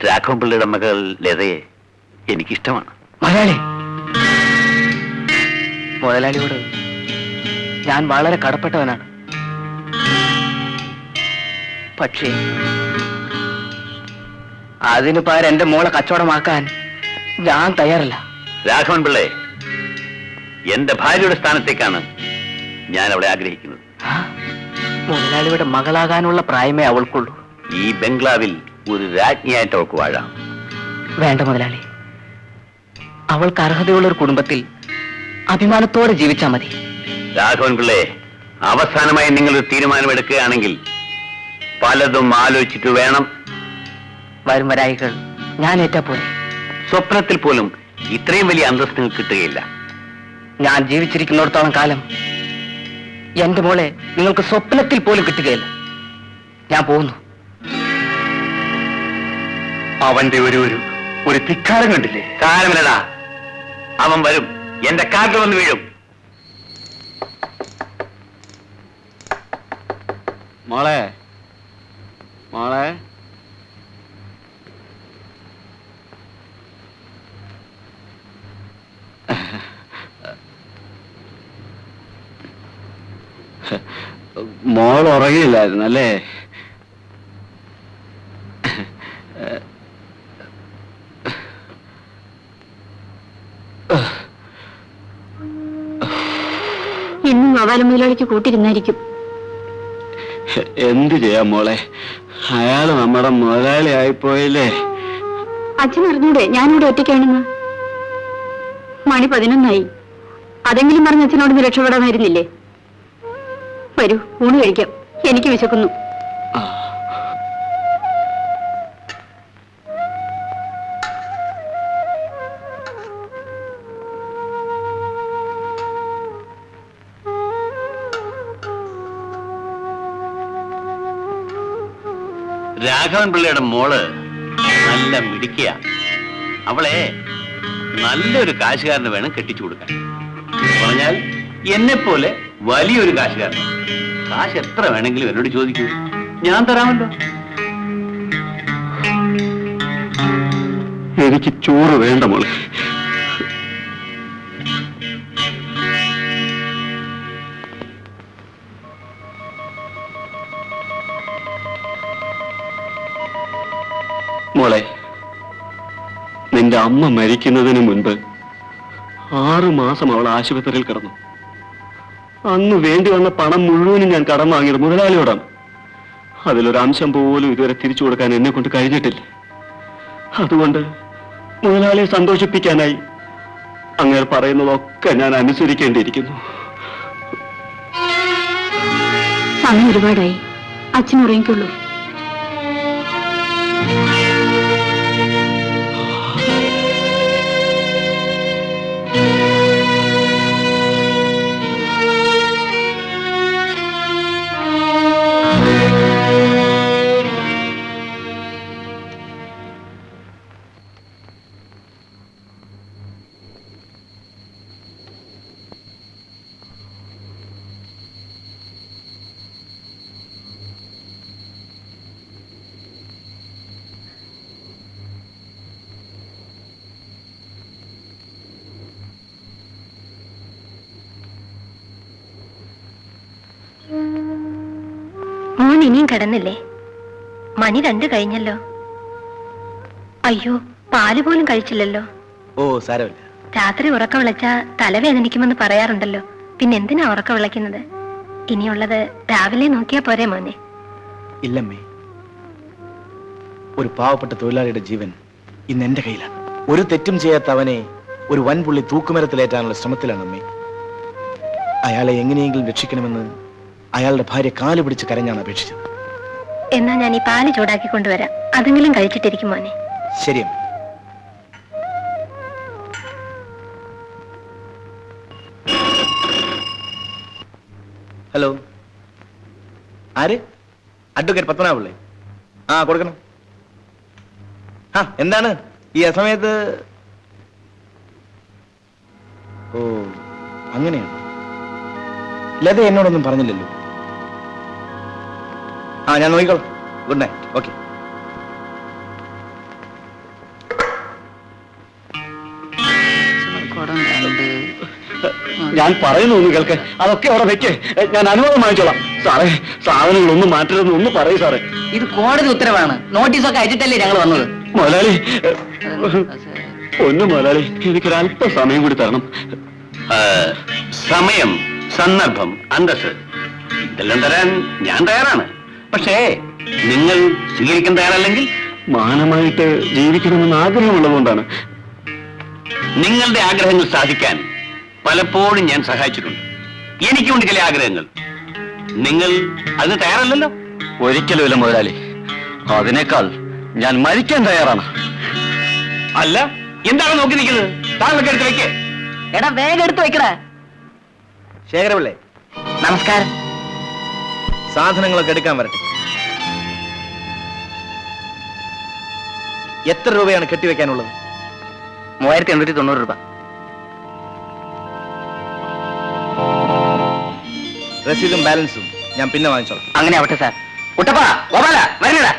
രാഘവൻ പിള്ളയുടെ മകൾ ലതയെ എനിക്കിഷ്ടമാണ്. മുതലാളി, മുതലാളിയോട് ഞാൻ വളരെ കടപ്പെട്ടവനാണ്. പക്ഷേ അതിന് പകരം എന്റെ മോളെ കച്ചവടമാക്കാൻ ഞാൻ തയ്യാറല്ല. രാഘവൻ പിള്ളയെ എന്റെ ഭാര്യയുടെ സ്ഥാനത്തേക്കാണ് ഞാൻ അവളെ ആഗ്രഹിക്കുന്നത്. മുതലാളിയുടെ മകളാകാനുള്ള പ്രായമേ അവൾക്കുള്ളൂ. ഈ ബംഗ്ലാവിൽ ഒരു രാജ്ഞിയായിട്ട് അവൾക്ക് വാഴാം. വേണ്ട മുതലാളി, അവൾക്ക് അർഹതയുള്ള ഒരു കുടുംബത്തിൽ അഭിമാനത്തോടെ ജീവിച്ചാൽ മതി. രാഘവൻ പിള്ളയെ, അവസാനമായി നിങ്ങളൊരു തീരുമാനമെടുക്കുകയാണെങ്കിൽ പലതും ആലോചിച്ചിട്ട് വേണം. വരും വരായികൾ ഞാൻ ഏറ്റാ പോലെ. സ്വപ്നത്തിൽ പോലും ഇത്രയും വലിയ അന്തസ്ത് നിങ്ങൾക്ക് കിട്ടുകയില്ല. ഞാൻ ജീവിച്ചിരിക്കുന്നിടത്തോളം കാലം എന്റെ മോളെ നിങ്ങൾക്ക് സ്വപ്നത്തിൽ പോലും കിട്ടുകയില്ല. ഞാൻ പോകുന്നു. അവന്റെ ഒരു ധിക്കാരം കണ്ടില്ലേ? കാലമില്ലടാ, അവൻ വരും. എന്റെ കാട്ടിൽ വന്ന് വീഴും. മോളെ മോളെ മോൾ ഉറങ്ങിയില്ലായിരുന്നല്ലേ? ഇന്നും ഗോപാലൻ മുതലാളിക്ക് കൂട്ടിരുന്നായിരിക്കും. എന്ത് ചെയ്യാം മോളെ, അയാള് നമ്മുടെ മുതലാളി ആയിപ്പോയില്ലേ. അച്ഛൻ അറിഞ്ഞൂടെ ഞാനിവിടെ ഒറ്റയ്ക്കാണെന്ന്? മണി 11 അതെങ്കിലും പറഞ്ഞ് അച്ഛനോട് രക്ഷപ്പെടാമായിരുന്നില്ലേ? വരൂ, ഊണ് കഴിക്കാം. എനിക്ക് വിശക്കുന്നു. രാഘവൻ പിള്ളയുടെ മോള് നല്ല മിടിക്കുക. അവളെ നല്ലൊരു കാശുകാരന് വേണം കെട്ടിച്ചു കൊടുക്കാൻ. പറഞ്ഞാൽ എന്നെ പോലെ വലിയൊരു കാശുകാരൻ. കാശ് എത്ര വേണമെങ്കിലും എന്നോട് ചോദിക്കൂ, ഞാൻ തരാമല്ലോ. എനിക്ക് ചോറ് വേണ്ട മോളെ. മോളെ, നിന്റെ അമ്മ മരിക്കുന്നതിന് മുൻപ് 6 മാസം അവൾ ആശുപത്രിയിൽ കിടന്നു. അന്ന് വേണ്ടി വന്ന പണം മുഴുവനും ഞാൻ കടം വാങ്ങിയത് മുതലാളിയോടാണ്. അതിലൊരംശം പോലും ഇതുവരെ തിരിച്ചു കൊടുക്കാൻ എന്നെ കൊണ്ട് കഴിഞ്ഞിട്ടില്ല. അതുകൊണ്ട് മുതലാളിയെ സന്തോഷിപ്പിക്കാനായി അങ്ങനെ പറയുന്നതൊക്കെ ഞാൻ അനുസരിക്കേണ്ടിയിരിക്കുന്നു. സമയം ഒരുപാടായി, അച്ഛൻ ഉറങ്ങിക്കുള്ളൂ. മോൻ ഇനിയും കിടന്നില്ലേ? മണി 2 കഴിഞ്ഞല്ലോ. അയ്യോ, പാല് പോലും കഴിച്ചില്ലല്ലോ. ഓ സാരമില്ല. രാത്രി ഉറക്കം വിളച്ചാ തലവേദനിക്കുമെന്ന് പറയാറുണ്ടല്ലോ. പിന്നെ എന്തിനാ ഉറക്കം വിളയ്ക്കുന്നത്? ഇനിയുള്ളത് രാവിലെ നോക്കിയാ പോരെ മോനെ. ഇല്ലമ്മേ, ഒരു പാവപ്പെട്ട തൊഴിലാളിയുടെ ജീവൻ ഇന്ന് എന്റെ കയ്യിലാണ്. ഒരു തെറ്റും ചെയ്യാത്ത അവനെ ഒരു വൻപുള്ളി തൂക്കുമരത്തിലേറ്റാനുള്ള ശ്രമത്തിലാണ് അമ്മേ. അയാളെ എങ്ങനെയെങ്കിലും രക്ഷിക്കണമെന്ന് അയാളുടെ ഭാര്യ കാല് പിടിച്ച് കരഞ്ഞാണ് അപേക്ഷിച്ചത്. എന്നാ ഞാൻ ഈ പാല് ചൂടാക്കി കൊണ്ടുവരാം, അതെങ്കിലും കഴിച്ചിട്ടിരിക്കും മോനെ. ശരി അമ്മേ. ഹലോ, ആര്? അഡ്വക്കേറ്റ് പത്മനാഭപിള്ളേ? ആ, കൊടുക്കണം. ആ, എന്താണ് ഈ അസമയത്ത്? ഓ, അങ്ങനെയാണ്. ലത എന്നോടൊന്നും പറഞ്ഞില്ലല്ലോ. ആ, ഞാൻ നോക്കിക്കോളാം. Good night. ഓക്കെ. ഞാൻ പറയുന്നു ഒന്ന് കേൾക്ക്. അതൊക്കെ അവിടെ വെക്ക്, ഞാൻ അനുവാദം വാങ്ങിച്ചോളാം. സാറേ, സാധനങ്ങളൊന്നും മാറ്റരുതെന്ന് ഒന്ന് പറയൂ സാറേ. ഇത് കോടതി ഉത്തരവാണ്. നോട്ടീസൊക്കെ അയച്ചിട്ടല്ലേ ഞങ്ങൾ വന്നത്. മുതലാളി, ഒന്ന് മുതലാളി, എനിക്കൊരല്പ സമയം കൂടി തരണം. സമയം, സന്ദർഭം, അന്തസ് ഇതെല്ലാം തരാൻ ഞാൻ തയ്യാറാണ്. പക്ഷേ നിങ്ങൾ സ്വീകരിക്കാൻ തയ്യാറല്ലെങ്കിൽ? മാനമായിട്ട് ജീവിക്കണമെന്ന് ആഗ്രഹമുള്ളതുകൊണ്ടാണ്. നിങ്ങളുടെ ആഗ്രഹങ്ങൾ സാധിക്കാൻ പലപ്പോഴും ഞാൻ സഹായിച്ചിട്ടുണ്ട്. എനിക്കുണ്ട് ചില ആഗ്രഹങ്ങൾ. നിങ്ങൾ അതിന് തയ്യാറല്ലല്ലോ. ഒരിക്കലുമില്ല മുതലാളി. അതിനേക്കാൾ ഞാൻ മരിക്കാൻ തയ്യാറാണ്. അല്ല, എന്താണ് നോക്കി നിൽക്കുന്നത്? താങ്കളൊക്കെ എടുത്ത് വെക്കേ. എടാ, വേഗം എടുത്ത് വെക്കടാ. ശേഖരപിള്ളേ, നമസ്കാരം. സാധനങ്ങളൊക്കെ എടുക്കാൻ വരട്ടെ. എത്ര രൂപയാണ് കെട്ടിവെക്കാനുള്ളത്? 3890 രൂപ. രസീതും ബാലൻസും ഞാൻ പിന്നെ വാങ്ങിച്ചോളാം. അങ്ങനെ ആവട്ടെ സാർ. കുട്ടപ്പാ, ഗോപാല, വരണടാ.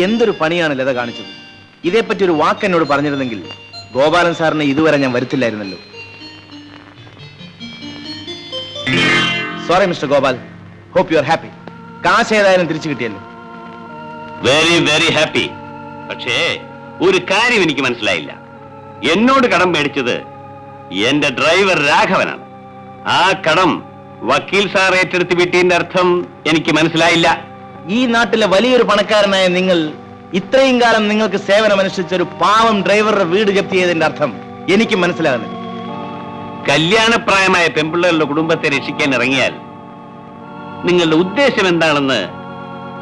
എന്തൊരു പണിയാണ് ലത കാണിച്ചത്. ഇതേപ്പറ്റി ഒരു വാക്ക് എന്നോട് പറഞ്ഞിരുന്നെങ്കിൽ ഗോപാലൻ സാറിനെ ഇതുവരെ ഞാൻ വരുത്തില്ലായിരുന്നല്ലോ. Sorry mister Gopal, hope you are happy. കാശ് ഏതായാലും തിരിച്ചു കിട്ടിയല്ലോ. Very very happy. പക്ഷേ ഒരു കാര്യം എനിക്ക് മനസ്സിലായില്ല. എന്നോട് കടം മേടിച്ചത് എന്റെ ഡ്രൈവർ രാഘവനാണ്. ആ കടം വക്കീൽ സാർ ഏറ്റെടുത്ത് വിട്ടതിന്റെ അർത്ഥം എനിക്ക് മനസ്സിലായില്ല. ഈ നാട്ടിലെ വലിയൊരു പണക്കാരനായ നിങ്ങൾ ഇത്രയും കാലം നിങ്ങൾക്ക് സേവനമനുഷ്ഠിച്ച ഒരു പാവം ഡ്രൈവറുടെ വീട് ജപ്തി ചെയ്തതിന്റെ അർത്ഥം എനിക്ക് മനസ്സിലാകുന്നില്ല. കല്യാണപ്രായമായ പെൺപിള്ളേരുടെ കുടുംബത്തെ രക്ഷിക്കാൻ ഇറങ്ങിയാൽ നിങ്ങളുടെ ഉദ്ദേശം എന്താണെന്ന്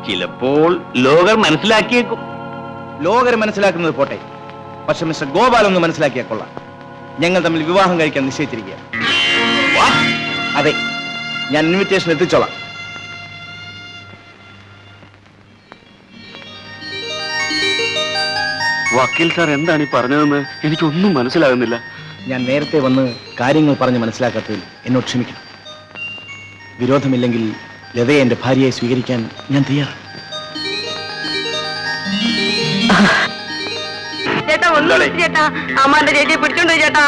ചിലപ്പോൾ ലോകർ മനസ്സിലാക്കിയേക്കും. ലോകർ മനസ്സിലാക്കുന്നത് പോട്ടെ, പക്ഷെ മിസ്റ്റർ ഗോപാൽ ഒന്ന് മനസ്സിലാക്കിയാൽ കൊള്ളാം. ഞങ്ങൾ തമ്മിൽ വിവാഹം കഴിക്കാൻ നിശ്ചയിച്ചിരിക്കുക. അതെ, ഞാൻ ഇൻവിറ്റേഷൻ എത്തിച്ചോളാം. വക്കീൽ സാർ എന്താണ് ഈ പറഞ്ഞതെന്ന് എനിക്കൊന്നും മനസ്സിലാകുന്നില്ല. ഞാൻ നേരത്തെ വന്ന് കാര്യങ്ങൾ പറഞ്ഞ് മനസ്സിലാക്കാത്തതിൽ എന്നോട് ക്ഷമിക്കണം. വിരോധമില്ലെങ്കിൽ ലതയെ എന്റെ ഭാര്യയെ സ്വീകരിക്കാൻ ഞാൻ തയ്യാറാണ്. ചേട്ടാ ഒന്നും ചേട്ടാ, അമ്മാന്റെ ചേച്ചിയെ പിടിച്ചോണ്ടോ ചേട്ടാ.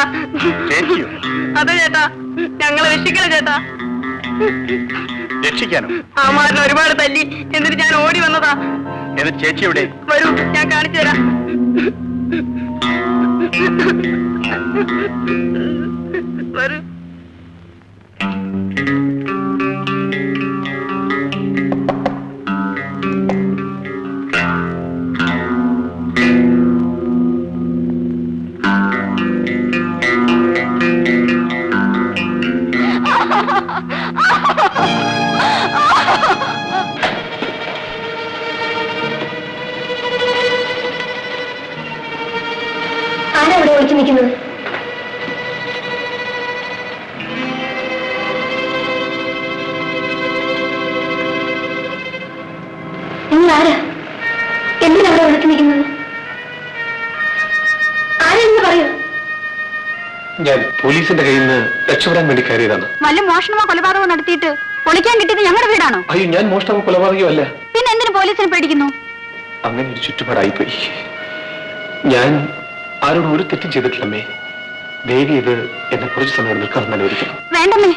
അതെ ചേട്ടാ, ഞങ്ങളെ രക്ഷിക്കണം ചേട്ടാ. രക്ഷിക്കാനോ? അമ്മാരനെ ഒരുപാട് തല്ലി, എന്നിട്ട് ഞാൻ ഓടി വന്നതാ. എന്റെ ചേച്ചി എവിടെ? വരൂ, ഞാൻ കാണിച്ചു തരാം. വരൂ. ആരാ ഇവിടെ വിളിച്ചു നിൽക്കുന്നത്? നിങ്ങൾ ആരാ? എന്തിനാ അവിടെ വിളിച്ചു നിൽക്കുന്നത്? ആരെന്ന് പറയൂ. ഞാൻ പോലീസിന്റെ കയ്യിൽ നിന്ന് രക്ഷപ്പെടാൻ വേണ്ടി കയറിയതാണ്. വല്ല മോഷണമോ കൊലപാതകമോ നടത്തിയിട്ട് പൊളിക്കാൻ കിട്ടിയത് ഞങ്ങളുടെ വീടാണോ? അയ്യോ, ഞാൻ മോഷണമോ കൊലപാതകമോ അല്ല. പിന്നെ എന്തിനു പോലീസിനെ പേടിക്കുന്നു? അങ്ങനെ ഒരു ചുറ്റുപാടായിപ്പോയി. ഞാൻ ആരോടും ഒരു തെറ്റും ചെയ്തിട്ടില്ലമ്മേ. ദേവി ഇത് എന്നെ കുറച്ച് സമയം നിൽക്കാൻ അനുവദിക്കണം. വേണ്ടമ്മേ,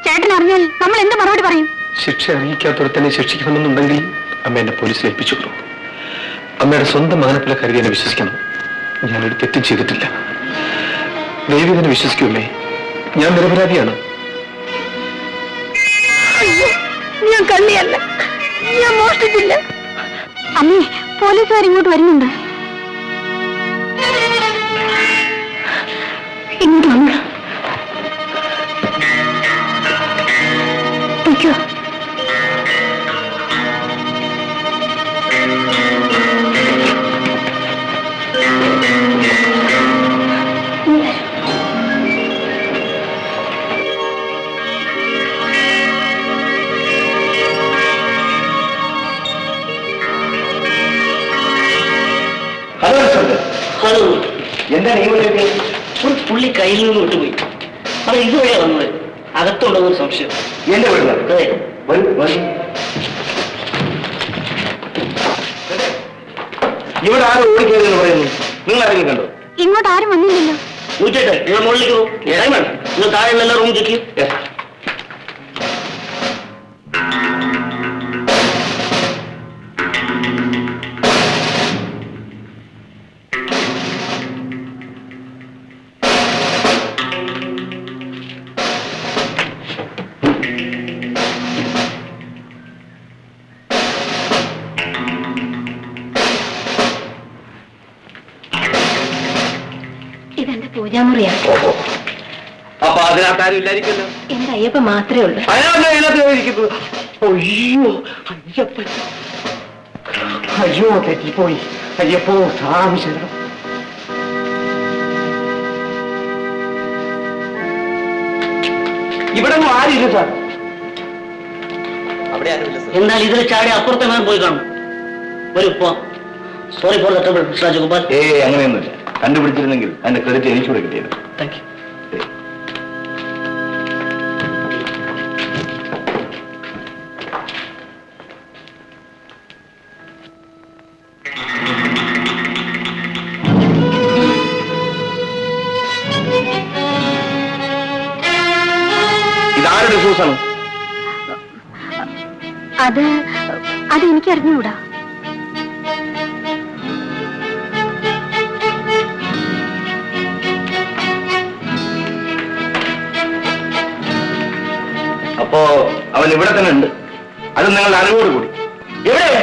ചേട്ടൻ അറിഞ്ഞാൽ നമ്മൾ എന്ത് മറുപടി പറയും? ശിക്ഷ അറിയിക്കാത്തവർ തന്നെ ശിക്ഷിക്കണമെന്നുണ്ടെങ്കിൽ അമ്മ എന്നെ പോലീസിൽ ഏൽപ്പിച്ചോളൂ. അമ്മയുടെ സ്വന്തം മകനെപ്പോലെ കരുതി എന്നെ വിശ്വസിക്കണം. ഞാനൊരു തെറ്റും ചെയ്തിട്ടില്ല. ദേവി തന്നെ വിശ്വസിക്കുമല്ലേ, ഞാൻ നിരപരാധിയാണ്. ഞാൻ കള്ളിയല്ല, ഞാൻ മോഷ്ടിച്ചില്ല. അമ്മേ, പോലീസുകാർ ഇങ്ങോട്ട് വരുന്നുണ്ട്. ഇങ്ങോട്ട് വന്നു. എന്താണ് ഈ വഴിയൊക്കെ? ഒരു പുള്ളി കയ്യിൽ നിന്ന് വിട്ടുപോയി. അത് ഇതുവഴിയാ വന്നത്. അകത്തുണ്ടോ ഒരു സംശയം. എന്റെ വീട്ടിലാണ്. അതെ, ഇവിടെ ആരും ഓടിക്കരുതെന്ന് പറയുന്നു. നിങ്ങൾ ആരെങ്കിലും കണ്ടോ? ഇങ്ങോട്ട് ആരും വന്നില്ലല്ലോ. ഊറ്റട്ടെ, നിങ്ങൾ മുകളിലേക്ക് പോകും. നിങ്ങൾ താഴെയുള്ള റൂം ചെക്ക്. ഇതെന്റെ പൂജാമുറിയാണ്. അപ്പൊ അതിനകത്ത് ആരും ഇല്ലായിരിക്കുമല്ലോ. എന്റെ അയ്യപ്പ മാത്രമേ ഉള്ളൂ. അതിനകത്ത് ഇരിക്കുന്നു. അയ്യോ അയ്യപ്പൻ, അയ്യോ തെറ്റിപ്പോയി. അയ്യപ്പോ സ്വാമി ശരണം. ഇവിടെ ഒന്നും ആരില്ല സാർ. അവിടെ ആരുമില്ല സർ. എന്നാൽ ഇതിൽ ചാടി അപ്പുറത്തെ ഞാൻ പോയി കാണും. വരൂ പോ. Sorry for the trouble mister Rajagopal. അങ്ങനെയൊന്നുമില്ല. കണ്ടുപിടിച്ചിരുന്നെങ്കിൽ അതിന്റെ ക്രെഡിറ്റ് എനിക്കൂടെ കിട്ടിയത്. Thank you. ഇതാരുടെ ഷൂസാണ്? അത് എനിക്ക് അറിഞ്ഞുകൂടാ. അപ്പോ അവൻ ഇവിടെ തന്നെ ഉണ്ട്. അത് നിങ്ങളുടെ അറിവോടുകൂടി. എവിടെ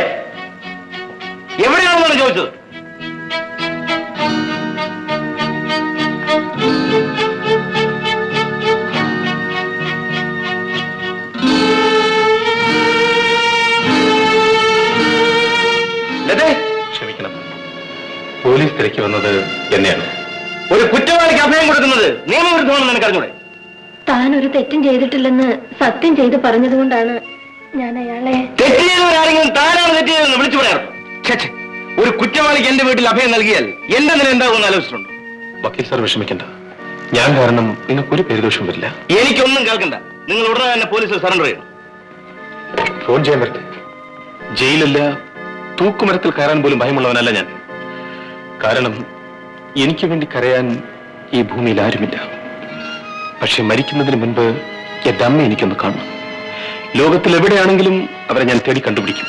എവിടെയാണെന്നാണ് ചോദിച്ചത്? സഹായം കൊടുക്കുന്നത് നിയമവിരുദ്ധമാണെന്ന് എനിക്ക് അറിഞ്ഞൂടെ? താൻ ഒരു തെറ്റും ചെയ്തിട്ടില്ലെന്ന് സത്യം ചെയ്ത് പറഞ്ഞതുകൊണ്ടാണ് ഞാൻ അയാളെ... തെറ്റ് ചെയ്തവരാരെങ്കിലും താനാണ് തെറ്റ് ചെയ്തതെന്ന് വിളിച്ചു പറയാറ്. ഒരു കുറ്റവാളിക്ക് എന്റെ വീട്ടിൽ അഭയം നൽകിയാൽ എന്റെ നില എന്താകുമെന്ന് ആലോചിച്ചിട്ടുണ്ടോ? വക്കീൽ സാർ വിഷമിക്കണ്ട, ഞാൻ കാരണം നിങ്ങൾക്കൊരു പേരുദോഷം വരില്ല. എനിക്കൊന്നും കേൾക്കണ്ട. നിങ്ങൾ ഉടനെ തന്നെ പോലീസിൽ സറണ്ടർ ചെയ്യണം. ഫോൺ ചെയ്യാൻ പറ്റേ? ജയിലല്ല, തൂക്കുമരത്തിൽ കയറാൻ പോലും ഭയമുള്ളവനല്ല ഞാൻ. കാരണം എനിക്ക് വേണ്ടി കരയാൻ ഈ ഭൂമിയിൽ ആരുമില്ല. പക്ഷെ മരിക്കുന്നതിന് മുൻപ് എന്റെ അമ്മ എനിക്കൊന്ന് കാണണം. ലോകത്തിൽ എവിടെയാണെങ്കിലും അവരെ ഞാൻ തേടി കണ്ടുപിടിക്കും.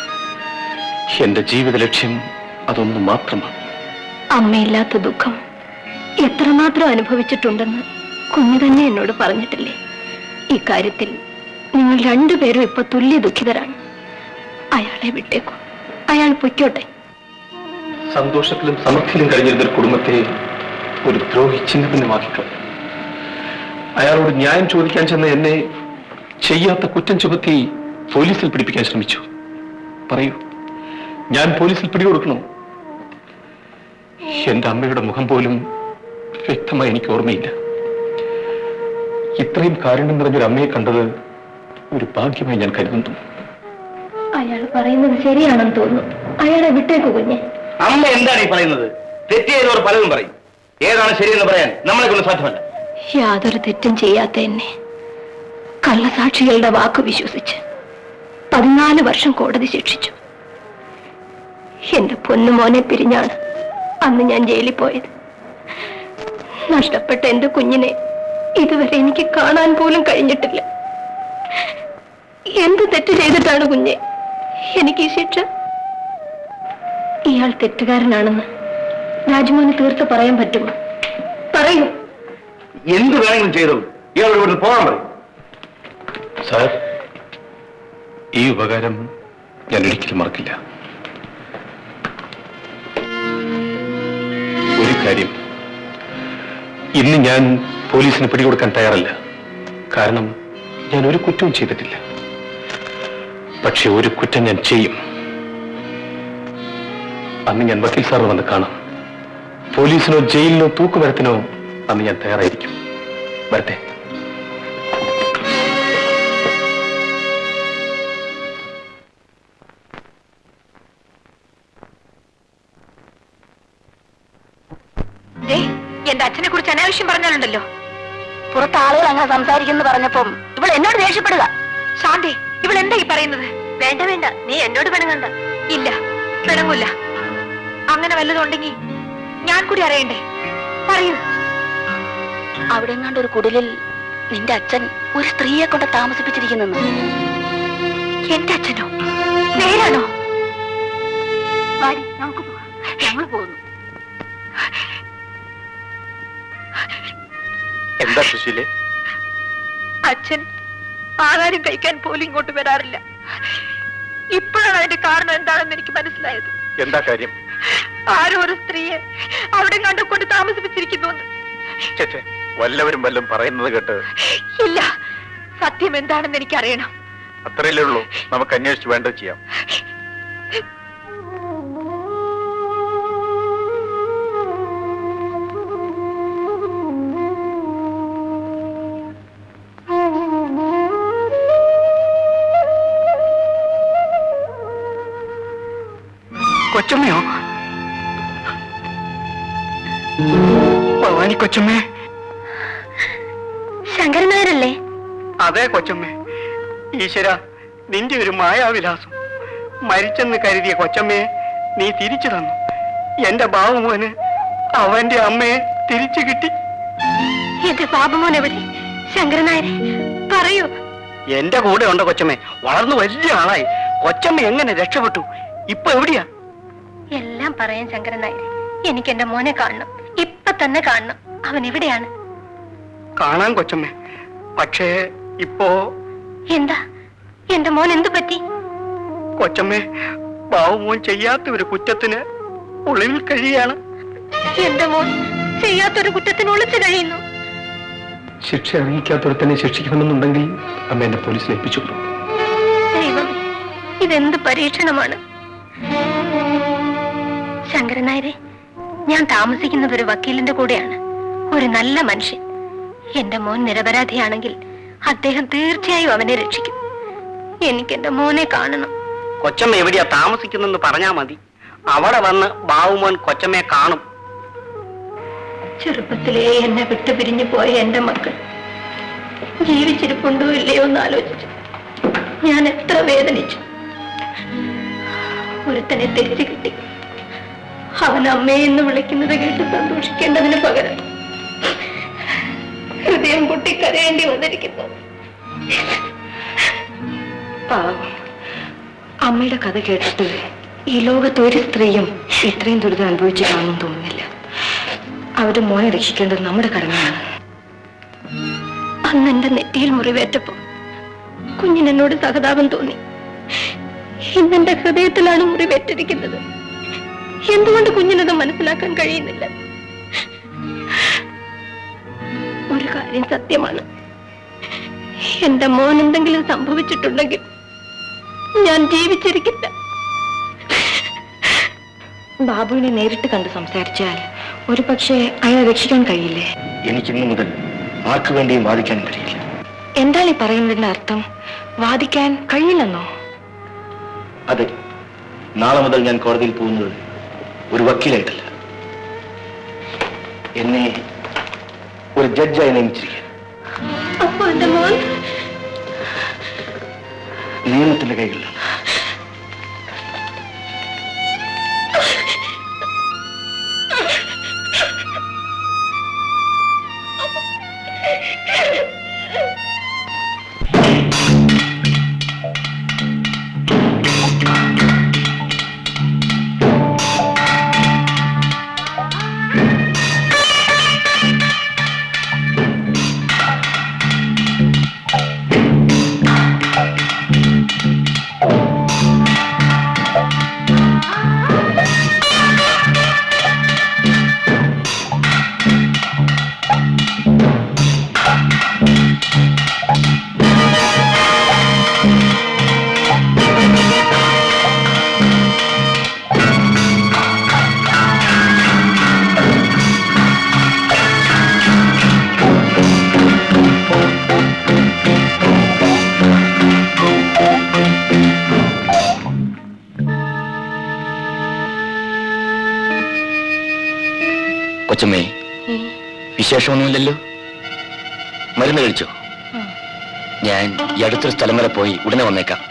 എന്റെ ജീവിത ലക്ഷ്യം അതൊന്നു മാത്രമാണ്. അമ്മയില്ലാത്ത ദുഃഖം എത്രമാത്രം അനുഭവിച്ചിട്ടുണ്ടെന്ന് കുഞ്ഞു തന്നെ എന്നോട് പറഞ്ഞിട്ടില്ലേ? ഇക്കാര്യത്തിൽ നിങ്ങൾ രണ്ടുപേരും ഇപ്പൊ തുല്യ ദുഃഖിതരാണ്. അയാളെ വിട്ടേക്കൂ, അയാൾ പൊയ്ക്കോട്ടെ. സന്തോഷത്തിലും സമൃദ്ധിയിലും കഴിഞ്ഞിരുന്ന ഒരു കുടുംബത്തെ ഒരു ദ്രോഹി ചിഹ്നഭിന്നമാക്കിക്കളഞ്ഞു. അയാളോട് ന്യായം ചോദിക്കാൻ ചെന്ന എന്നെ ചെയ്യാത്ത കുറ്റം ചുമത്തി പോലീസിൽ പിടിപ്പിക്കാൻ ശ്രമിച്ചു. പറയൂ, ഞാൻ പോലീസിൽ പിടികൊടുക്കണോ? എന്റെ അമ്മയുടെ മുഖം പോലും വ്യക്തമായി എനിക്ക് ഓർമ്മയില്ല. ഇത്രയും കാരുണ്യം നിറഞ്ഞൊരു അമ്മയെ കണ്ടത് ഒരു ഭാഗ്യമായി ഞാൻ കരുതുന്നു. അയാൾ പറയുന്നത് ശരിയാണെന്ന് തോന്നുന്നു. അയാളെ വിട്ടേക്കു കുഞ്ഞെ. അമ്മ എന്താണ് ഈ പറയുന്നത്? തെറ്റ് ചെയ്തവർ പലതും പറയും. ഏതാണ് ശരിയെന്ന് പറയാൻ നമ്മളെ കൊണ്ട് സാധ്യമല്ല. യാതൊരു തെറ്റും ചെയ്യാത്ത എന്നെ കള്ളസാക്ഷികളുടെ വാക്ക് വിശ്വസിച്ച് 14 വർഷം കോടതി ശിക്ഷിച്ചു. എന്റെ പൊന്നുമോനെ പിരിഞ്ഞാണ് അന്ന് ഞാൻ ജയിലിൽ പോയത്. നഷ്ടപ്പെട്ട എന്റെ കുഞ്ഞിനെ ഇതുവരെ എനിക്ക് കാണാൻ പോലും കഴിഞ്ഞിട്ടില്ല. എന്ത് തെറ്റ് ചെയ്തിട്ടാണ് കുഞ്ഞെ എനിക്ക് ഈ ശിക്ഷ? ഇയാൾ തെറ്റുകാരനാണെന്ന് രാജ്മോഹന് തീർത്ത് പറയാൻ പറ്റുമോ? പറയൂ. എന്ത് വേണമെങ്കിലും ചെയ്തോളൂ. ഇയാളോട് ഇവിടുന്ന് പോകാൻ പറയും. സാർ, ഈ ഉപകാരം ഞാൻ ഒരിക്കലും മറക്കില്ല. ഒരു കാര്യം, ഇന്ന് ഞാൻ പോലീസിന് പിടികൊടുക്കാൻ തയ്യാറല്ല. കാരണം ഞാൻ ഒരു കുറ്റവും ചെയ്തിട്ടില്ല. പക്ഷെ ഒരു കുറ്റം ഞാൻ ചെയ്യും. അന്ന് ഞാൻ വക്കീൽ സാറിന് വന്ന് കാണാം. പോലീസിനോ ജയിലിനോ തൂക്കുമരത്തിനോ അന്ന് ഞാൻ തയ്യാറായിരിക്കും. വരട്ടെ. എന്റെ അച്ഛനെ കുറിച്ച് അനാവശ്യം പറഞ്ഞാലുണ്ടല്ലോ. പുറത്ത് ആളുകൾ അങ്ങനെ സംസാരിക്കുന്നു പറഞ്ഞപ്പം ഇവൾ എന്നോട് ദേഷ്യപ്പെടുക. ശാന്തി, ഇവൾ എന്താ ഈ പറയുന്നത്? വേണ്ട വേണ്ട, നീ എന്നോട് പിണങ്ങണ്ട. ഇല്ല, പിണങ്ങൂല. അങ്ങനെ വല്ലതുണ്ടെങ്കിൽ ഞാൻ കൂടി അറിയണ്ടേ? പറയൂ. അവിടെ എങ്ങാണ്ട് ഒരു കുടിലിൽ നിന്റെ അച്ഛൻ ഒരു സ്ത്രീയെ കൊണ്ട് താമസിപ്പിച്ചിരിക്കുന്നു. എന്റെ അച്ഛനോ? നേരാണോ? നമുക്ക് പോവാം. ഞങ്ങൾ പോകുന്നു. എന്താ സുശീലേ? അച്ഛൻ ആഹാരം കഴിക്കാൻ പോലും ഇങ്ങോട്ട് വരാറില്ല. ഇപ്പോഴാണ് അതിന്റെ കാരണം എന്താണെന്ന് എനിക്ക് മനസ്സിലായത്. എന്താ കാര്യം? ആരോ ഒരു സ്ത്രീയെ അവിടെ കണ്ടുകൊണ്ട് താമസിപ്പിച്ചിരിക്കുന്നു. വല്ലവരും വല്ലതും പറയുന്നത് കേട്ട്? ഇല്ല, സത്യം എന്താണെന്ന് എനിക്ക് അറിയണം. അത്രയല്ലേ ഉള്ളൂ. നമുക്ക് അന്വേഷിച്ച് വേണ്ടത് ചെയ്യാം. കൊച്ചമ്മയോ? ഭവാനി കൊച്ചമ്മേ? ശങ്കരൻ നായരല്ലേ? അതെ കൊച്ചമ്മേ. ഈശ്വര, നിന്റെ ഒരു മായാവിലാസം. മരിച്ചെന്ന് കരുതിയ കൊച്ചമ്മയെ നീ തിരിച്ചു തന്നു. എന്റെ ബാബുമോന് അവന്റെ അമ്മയെ തിരിച്ചു കിട്ടി. എന്റെ ബാബുമോൻ എവിടെ? ശങ്കരൻ നായരെ പറയൂ. എന്റെ കൂടെ ഉണ്ട് കൊച്ചമ്മേ. വളർന്നു വലിയ ആളായി. കൊച്ചമ്മ എങ്ങനെ രക്ഷപ്പെട്ടു? ഇപ്പൊ എവിടെയാ? എല്ലാം പറയാൻ ശങ്കരൻ നായരെ. എനിക്ക് എന്റെ മോനെ കാണണം, ഇപ്പൊ തന്നെ കാണണം. അവൻ എവിടെയാണ്? കാണാൻ കൊച്ചമ്മേ, പക്ഷേ ഇപ്പോ... എന്താ എന്റെ മോൻ എന്തു പറ്റി? കൊച്ചമ്മേ, ബാബുമോൻ ചെയ്യാത്ത ഒരു കുറ്റത്തിന് ഉള്ളിൽ കഴിയാണ്. എന്റെ മോൻ ചെയ്യാത്തൊരു കുറ്റത്തിന് ഒളിച്ചു കഴിയുന്നു. ശിക്ഷ അറിയിക്കാത്തവരെ തന്നെ ശിക്ഷിക്കണമെന്നുണ്ടെങ്കിൽ അമ്മ എന്നെ പോലീസിൽ ഏൽപ്പിച്ചോളൂ. ദൈവമേ, ഇതെന്ത് പരീക്ഷണമാണ്! ശങ്കരൻ നായരെ, ഞാൻ താമസിക്കുന്നത് ഒരു വക്കീലിന്റെ കൂടെയാണ്. ഒരു നല്ല മനുഷ്യൻ. എന്റെ മോൻ നിരപരാധിയാണെങ്കിൽ അദ്ദേഹം തീർച്ചയായും അവനെ രക്ഷിക്കും. എനിക്ക് എന്റെ മോനെ കാണണം. കൊച്ചമ്മ എവിടെയാ താമസിക്കുന്നെന്ന് പറഞ്ഞാ മതി. അവിടെ വന്ന് ബാവുമോൻ കൊച്ചമ്മയെ കാണും. ചെറുപ്പത്തിലേ എന്നെ വിട്ടു പിരിഞ്ഞു പോയ എന്റെ മക്കൾ ജീവിച്ചിരിപ്പുണ്ടോ ഇല്ലയോ എന്ന് ആലോചിച്ചു ഞാൻ എത്ര വേദനിച്ചു. ഒരുത്തനെ തിരിച്ചു കിട്ടി. അവൻ അമ്മയെന്ന് വിളിക്കുന്നത് കേട്ട് സന്തോഷിക്കേണ്ടതിന് പകരം ഹൃദയം പൊട്ടി കരയേണ്ടി വന്നിരിക്കുന്നു. പാവം, അമ്മയുടെ കഥ കേട്ടിട്ട് ഈ ലോകത്ത് ഒരു സ്ത്രീയും ഇത്രയും ദുരിതം അനുഭവിച്ചു കാണും തോന്നുന്നില്ല. അവരുടെ മോനെ രക്ഷിക്കേണ്ടത് നമ്മുടെ കടമയാണ്. അന്ന് എന്റെ നെറ്റിയിൽ മുറിവേറ്റപ്പോ കുഞ്ഞിനെന്നോട് സഹതാപം തോന്നി. ഇന്നെന്റെ ഹൃദയത്തിലാണ് മുറിവേറ്റിരിക്കുന്നത്. എന്തുകൊണ്ട് കുഞ്ഞിനത് മനസ്സിലാക്കാൻ കഴിയുന്നില്ല? ഒരു കാര്യം സത്യമാണ്, എന്റെ മോൻ എന്തെങ്കിലും സംഭവിച്ചിട്ടുണ്ടെങ്കിൽ ഞാൻ ജീവിച്ചിരിക്കില്ല. ബാബുവിനെ നേരിട്ട് കണ്ട് സംസാരിച്ചാൽ ഒരു പക്ഷേ അയാളെ രക്ഷിക്കാൻ കഴിയില്ലേ? എനിക്കിന്നു മുതൽ ആർക്കു വേണ്ടിയും വാദിക്കാൻ കഴിയില്ല. എന്താണ് ഈ പറയുന്നതിന്റെ അർത്ഥം? വാദിക്കാൻ കഴിയില്ലെന്നോ? അതെ, നാളെ മുതൽ ഞാൻ കോടതിയിൽ പോകുന്നത് ഒരു വക്കീലായിട്ടല്ല, എന്നെ ഒരു ജഡ്ജായി നിയമിച്ചിരിക്കുക. അപ്പോ എന്റെ മോൻ നിയമത്തിന്റെ കൈകളിലാണ്. കൊച്ചമ്മേ, വിശേഷമൊന്നുമില്ലല്ലോ? മരുന്ന് കഴിച്ചോ? ഞാൻ ഈ അടുത്തൊരു സ്ഥലം വരെ പോയി ഉടനെ വന്നേക്കാം.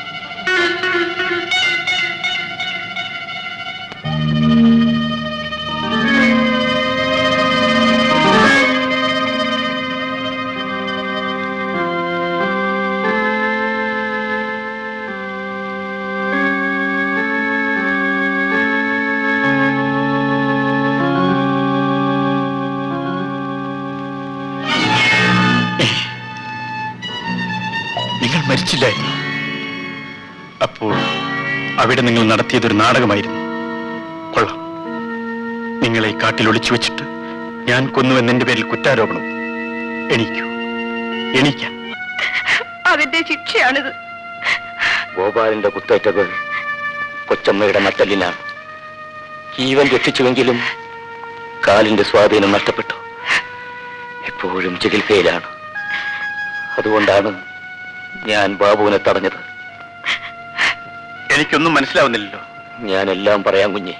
നിങ്ങൾ മരിച്ചില്ലായിരുന്നു. അപ്പോൾ അവിടെ നിങ്ങൾ നടത്തിയതൊരു നാടകമായിരുന്നു. കൊള്ളാം. നിങ്ങളെ കാട്ടിൽ ഒളിച്ചു വെച്ചിട്ട് ഞാൻ കൊന്നുവെന്നെന്റെ പേരിൽ കുറ്റാരോപണം. എണീക്കൂ, എണീക്കാം. അതിന്റെ ശിക്ഷയാണിത്. ഗോപാലിന്റെ കുത്തേറ്റകൾ കൊച്ചമ്മയുടെ നട്ടലിനാണ്. ജീവൻ രക്ഷിച്ചുവെങ്കിലും കാലിന്റെ സ്വാധീനം നഷ്ടപ്പെട്ടു. എപ്പോഴും ചികിത്സയിലാണ്. അതുകൊണ്ടാണ് ഞാൻ ബാബുവിനെ തടഞ്ഞത്. എനിക്കൊന്നും മനസ്സിലാവുന്നില്ലല്ലോ. ഞാനെല്ലാം പറയാം കുഞ്ഞെ.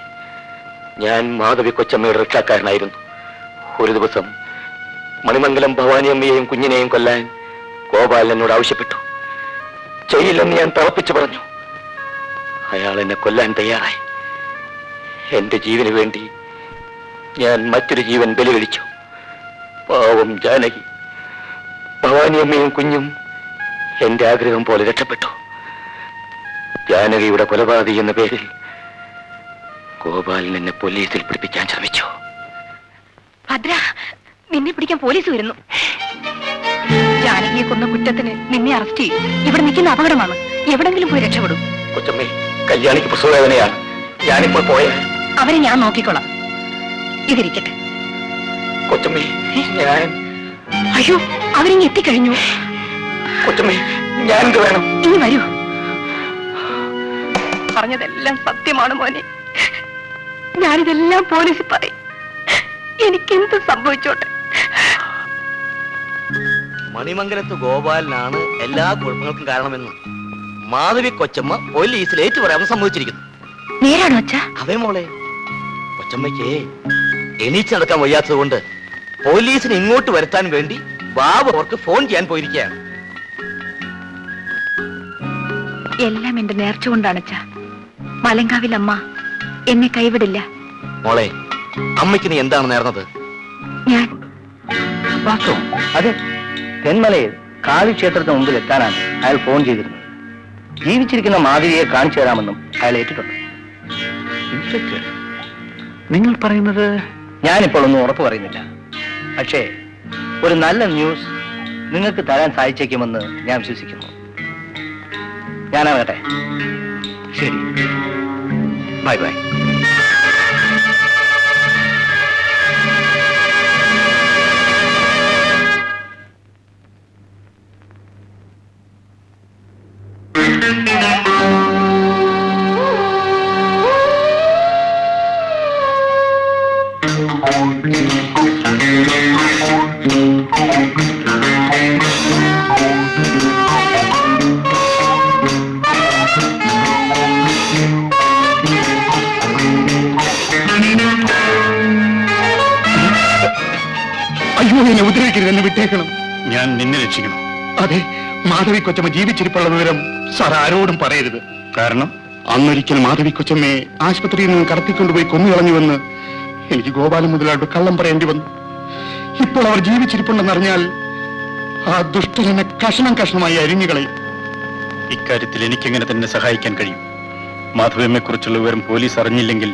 ഞാൻ മാധവി കൊച്ചമ്മയുടെ രക്ഷാക്കാരനായിരുന്നു. ഒരു ദിവസം മണിമംഗലം ഭവാനിയമ്മയെയും കുഞ്ഞിനെയും കൊല്ലാൻ ഗോപാലൻ എന്നോട് ആവശ്യപ്പെട്ടു. ചെയ്യില്ലെന്ന് ഞാൻ തറപ്പിച്ചു പറഞ്ഞു. അയാൾ എന്നെ കൊല്ലാൻ തയ്യാറായി. എന്റെ ജീവന് വേണ്ടി ഞാൻ മറ്റൊരു ജീവൻ ബലി കഴിച്ചു. പാവം ജാനകി, ഭവാനിയമ്മയും കുഞ്ഞും എന്റെ ആഗ്രഹം പോലെ രക്ഷപ്പെട്ടു. ജാനകിയുടെ കൊലപാതകി എന്ന പേരിൽ ഗോപാലൻ എന്നെ പോലീസിൽ പിടിപ്പിക്കാൻ ശ്രമിച്ചു. ഭദ്ര, നിന്നെ പിടിക്കാൻ പോലീസ് വരുന്നു. ജാനകിയെ കൊന്ന കുറ്റത്തിന് നിന്നെ അറസ്റ്റ് ചെയ്യും. ഇവിടെ നിൽക്കുന്ന അപകടമാണ്. എവിടെങ്കിലും പോയി രക്ഷപ്പെടും. കൊച്ചമ്മേ, കല്യാണിക്ക് പ്രസവവേദനയാണ്. ഞാനിപ്പോൾ പോയാൽ അവരെ ഞാൻ നോക്കിക്കോളാം. ഇതിരിക്കട്ടെ. കൊച്ചമ്മേ, ഞാൻ... അയ്യോ, അവരിങ്ങ് എത്തിക്കഴിഞ്ഞു. കൊച്ചമ്മേ, ഞാനെന്ത് വേണം? ഇനി വരൂ. പറഞ്ഞതെല്ലാം സത്യമാണ് മോനെ. ഞാനിതെല്ലാം പോലീസിൽ പറയും. എനിക്കെന്ത് സംഭവിച്ചോട്ടെ, മണിമംഗലത്ത് ഗോപാലനാണ് എല്ലാ കുഴപ്പങ്ങൾക്കും കാരണമെന്ന് മാധവി കൊച്ചമ്മ പോലീസിൽ ഏറ്റു പറയാമെന്ന് സമ്മതിച്ചിരിക്കുന്നു. നേരാണോ അച്ഛാ? അതേ മോളെ, കൊച്ചമ്മയ്ക്ക് എണീച്ച് നടക്കാൻ വയ്യാത്തത് കൊണ്ട് പോലീസിനെ ഇങ്ങോട്ട് വരുത്താൻ വേണ്ടി ബാബു അവർക്ക് ഫോൺ ചെയ്യാൻ പോയിരിക്കുകയാണ്. എല്ലാം എന്റെ നേർച്ച കൊണ്ടാണ് അച്ഛാ. മലങ്കാവിൽ അമ്മ എന്നെ കൈവിടില്ല. മോളെ, അമ്മയ്ക്ക് നീ എന്താണ് നേർന്നത്? ഞാൻ വാസ്തവം അതെ, തെന്മലയിൽ കാളി ക്ഷേത്രത്തിന് മുമ്പിൽ എത്താനാണ് അയാൾ ഫോൺ ചെയ്തിരുന്നത്. ജീവിച്ചിരിക്കുന്ന മാധവിയെ കാണിച്ചു തരാമെന്നും അയാൾ ഏറ്റിട്ടുണ്ട്. നിങ്ങൾ പറയുന്നത്? ഞാനിപ്പോൾ ഒന്നും ഉറപ്പ് പറയുന്നില്ല. പക്ഷേ ഒരു നല്ല ന്യൂസ് നിങ്ങൾക്ക് തരാൻ സാധിച്ചേക്കുമെന്ന് ഞാൻ വിശ്വസിക്കുന്നു. ഞാനാകട്ടെ. ശരി, ബൈ ബൈ. അയ്യോ, എന്നെ ഉപദ്രവിക്കരുത്, എന്നെ വിട്ടേക്കണം. ഞാൻ നിന്നെ രക്ഷിക്കണം. അതെ, മാധവി കൊച്ചമ്മ ജീവിച്ചിരിപ്പുള്ള വിവരം സാർ ആരോടും പറയരുത്. കാരണം അന്നൊരിക്കൽ മാധവി കൊച്ചമ്മയെ ആശുപത്രിയിൽ നിന്ന് കടത്തിക്കൊണ്ടുപോയി കൊന്നുകളഞ്ഞുവെന്ന് എനിക്ക് ഗോപാലൻ മുതലാളോട് കള്ളം പറയേണ്ടി വന്നു. ഇപ്പോൾ അവർ ജീവിച്ചിരിപ്പുണ്ടെന്നറിഞ്ഞാൽ ആ ദുഷ്ടനെ കഷണം കഷണമായി അരിഞ്ഞുകളയും. ഇക്കാര്യത്തിൽ എനിക്കെങ്ങനെ തന്നെ സഹായിക്കാൻ കഴിയും? മാധവിയമ്മയെ കുറിച്ചുള്ള വിവരം പോലീസ് അറിഞ്ഞില്ലെങ്കിൽ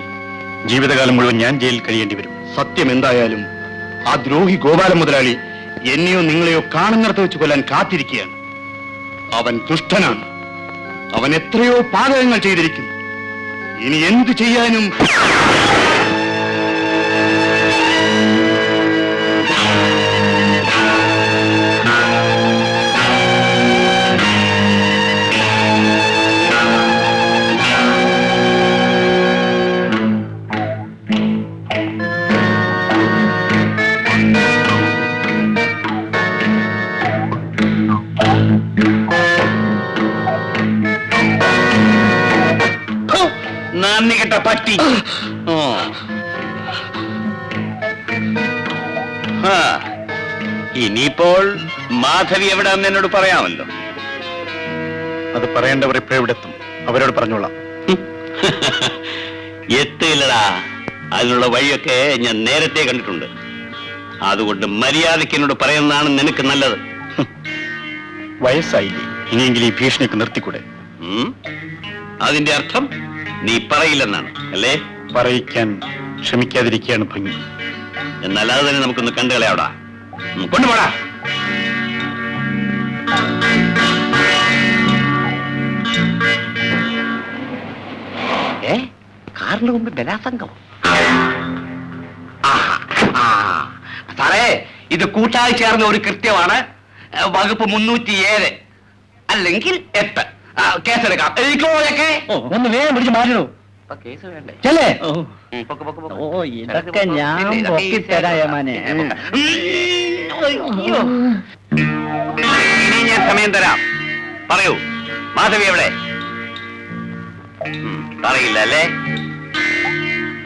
ജീവിതകാലം മുഴുവൻ ഞാൻ ജയിലിൽ കഴിയേണ്ടി വരും. സത്യം എന്തായാലും ആ ദ്രോഹി ഗോപാലൻ മുതലാളി എന്നെയോ നിങ്ങളെയോ കാണുന്നിടത്ത് വെച്ച് കൊല്ലാൻ കാത്തിരിക്കുകയാണ്. അവൻ ദുഷ്ടനാണ്. അവൻ എത്രയോ പാതകങ്ങൾ ചെയ്തിരിക്കുന്നു. ഇനി എന്തു ചെയ്യാനും നന്ദി കെട്ട പറ്റി. ഇനിയിപ്പോൾ മാധവി എവിടാന്ന് എന്നോട് പറയാമല്ലോ. അത് പറയേണ്ടവർ എപ്പോഴെവിടെത്തും, അവരോട് പറഞ്ഞോളാം. എത്തില്ലടാ, അതിനുള്ള വഴിയൊക്കെ ഞാൻ നേരത്തെ കണ്ടിട്ടുണ്ട്. അതുകൊണ്ട് മര്യാദയ്ക്ക് എന്നോട് പറയുന്നതാണ് നിനക്ക് നല്ലത്. വയസ്സായില്ലേ, ഇനിയെങ്കിലും ഈ ഭീഷണിയൊക്കെ നിർത്തിക്കൂടെ? അതിന്റെ അർത്ഥം നീ പറയില്ലെന്നാണ് അല്ലേ? പറയിക്കാൻ ശ്രമിക്കാതിരിക്കുകയാണ് ഭംഗി. എന്നാൽ അത് തന്നെ നമുക്കൊന്ന് കണ്ടുകളയാവടാ. കൊണ്ടുപോടാ. കാറിന് മുമ്പ് ബലാസംഗം. സാറേ, ഇത് കൂട്ടായി ചേർന്ന ഒരു കൃത്യമാണ്. വകുപ്പ് 307 അല്ലെങ്കിൽ 8 കേസെടുക്കാം. എനിക്കോയൊക്കെ ഒന്ന് വേഗം പിടിച്ച് മാറ്റണോ? കേസ് വേണ്ടേ? ചെല്ലേ. പൊക്ക്, പൊക്ക്, പൊക്ക്. ഓ, ഇതൊക്കെ ഞാൻ പൊക്കിത്തരാ യമാനെ. ഇനി ഞാൻ സമയം തരാം. പറയൂ, മാധവി എവിടെ? പറയില്ല അല്ലേ?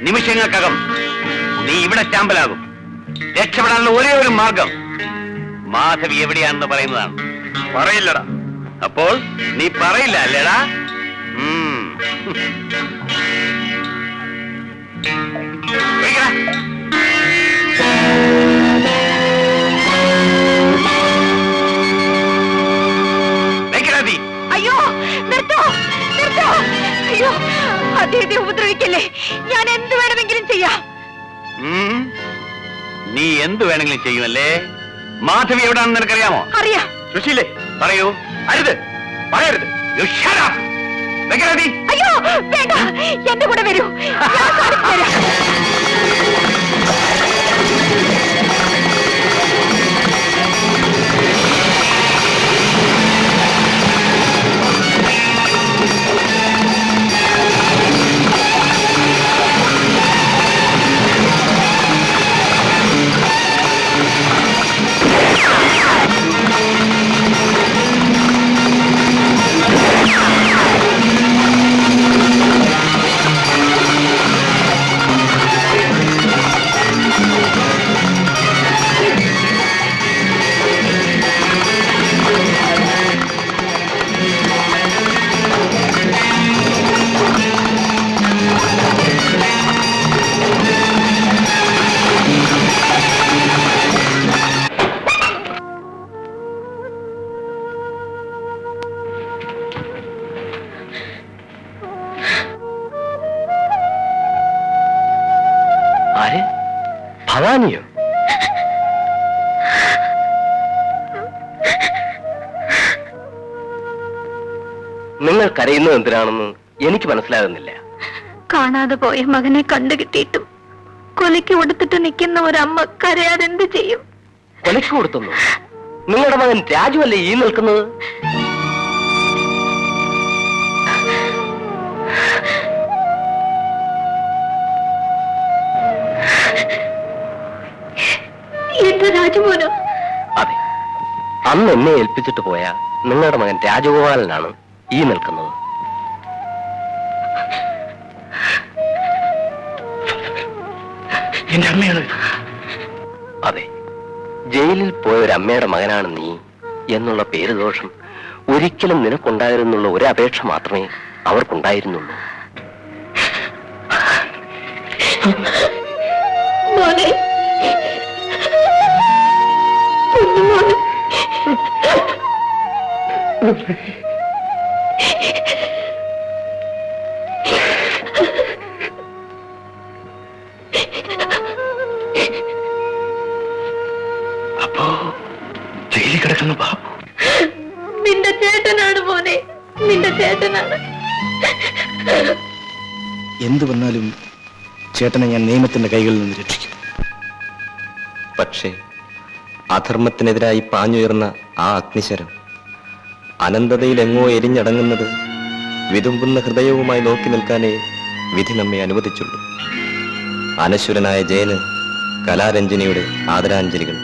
നിമിഷങ്ങൾക്കകം നീ ഇവിടെ ചാമ്പലാകും. രക്ഷപ്പെടാനുള്ള ഒരേ ഒരു മാർഗം മാധവി എവിടെയാണെന്ന് പറയുന്നതാണ്. പറയില്ലടാ. അപ്പോൾ നീ പറയില്ല അല്ലേടാ? അയ്യോ, നിർത്തോ, നിർത്തോ. അയ്യോ, അദ്ദേഹത്തെ ഉപദ്രവിക്കല്ലേ. ഞാൻ എന്ത് വേണമെങ്കിലും ചെയ്യാം. നീ എന്ത് വേണമെങ്കിലും ചെയ്യുമല്ലേ? മാധവി എവിടാണെന്ന് നിനക്കറിയാമോ? അറിയാം. സുശീലേ, പറയൂ. അരുത്, പറയരുത്. അയ്യോ, വേണ്ട, എന്റെ കൂടെ വരൂ. ഞാൻ കാണിച്ചു തരാം. നിങ്ങൾ കരയുന്നത് എന്തിനാണെന്ന് എനിക്ക് മനസ്സിലാകുന്നില്ല. കാണാതെ പോയ മകനെ കണ്ടു കിട്ടിയിട്ടും കൊലയ്ക്ക് കൊടുത്തിട്ട് നിൽക്കുന്ന ഒരമ്മ കരയാതെ എന്ത് ചെയ്യും? കൊലയ്ക്ക് കൊടുത്തുന്നു? നിങ്ങളുടെ മകൻ രാജുവല്ലേ ഈ നിൽക്കുന്നത്? എന്റെ രാജുമോനോ? അതെ, അന്ന് എന്നെ ഏൽപ്പിച്ചിട്ട് പോയ നിങ്ങളുടെ മകൻ രാജഗോപാലനാണ് ഈ നിൽക്കുന്നത്. എന്റെ അമ്മയാണ്. അതെ, ജയിലിൽ പോയ ഒരു അമ്മയുടെ മകനാണ് നീ എന്നുള്ള പേര് ദോഷം ഒരിക്കലും നിനക്കുണ്ടായിരുന്നുള്ള ഒരു അപേക്ഷ മാത്രമേ അവർക്കുണ്ടായിരുന്നുള്ളൂ. മോനെ, പൊന്നുമോനെ. അപ്പോ ജയിലിൽ കിടക്കുന്ന ബാബു നിന്റെ ചേട്ടനാണ് മോനെ, നിന്റെ ചേട്ടനാണ്. എന്തു വന്നാലും ചേട്ടനെ ഞാൻ നിയമത്തിന്റെ കൈകളിൽ നിന്ന് രക്ഷിക്കും. പക്ഷേ അധർമ്മത്തിനെതിരായി പാഞ്ഞുയർന്ന ആ അഗ്നിശരം അനന്തതയിൽ എങ്ങോ എരിഞ്ഞടങ്ങുന്നത് വിതുമ്പുന്ന ഹൃദയവുമായി നോക്കി നിൽക്കാനേ വിധി നമ്മെ അനുവദിച്ചുള്ളൂ. അനശ്വരനായ ജയന് കലാരഞ്ജനിയുടെ ആദരാഞ്ജലികൾ.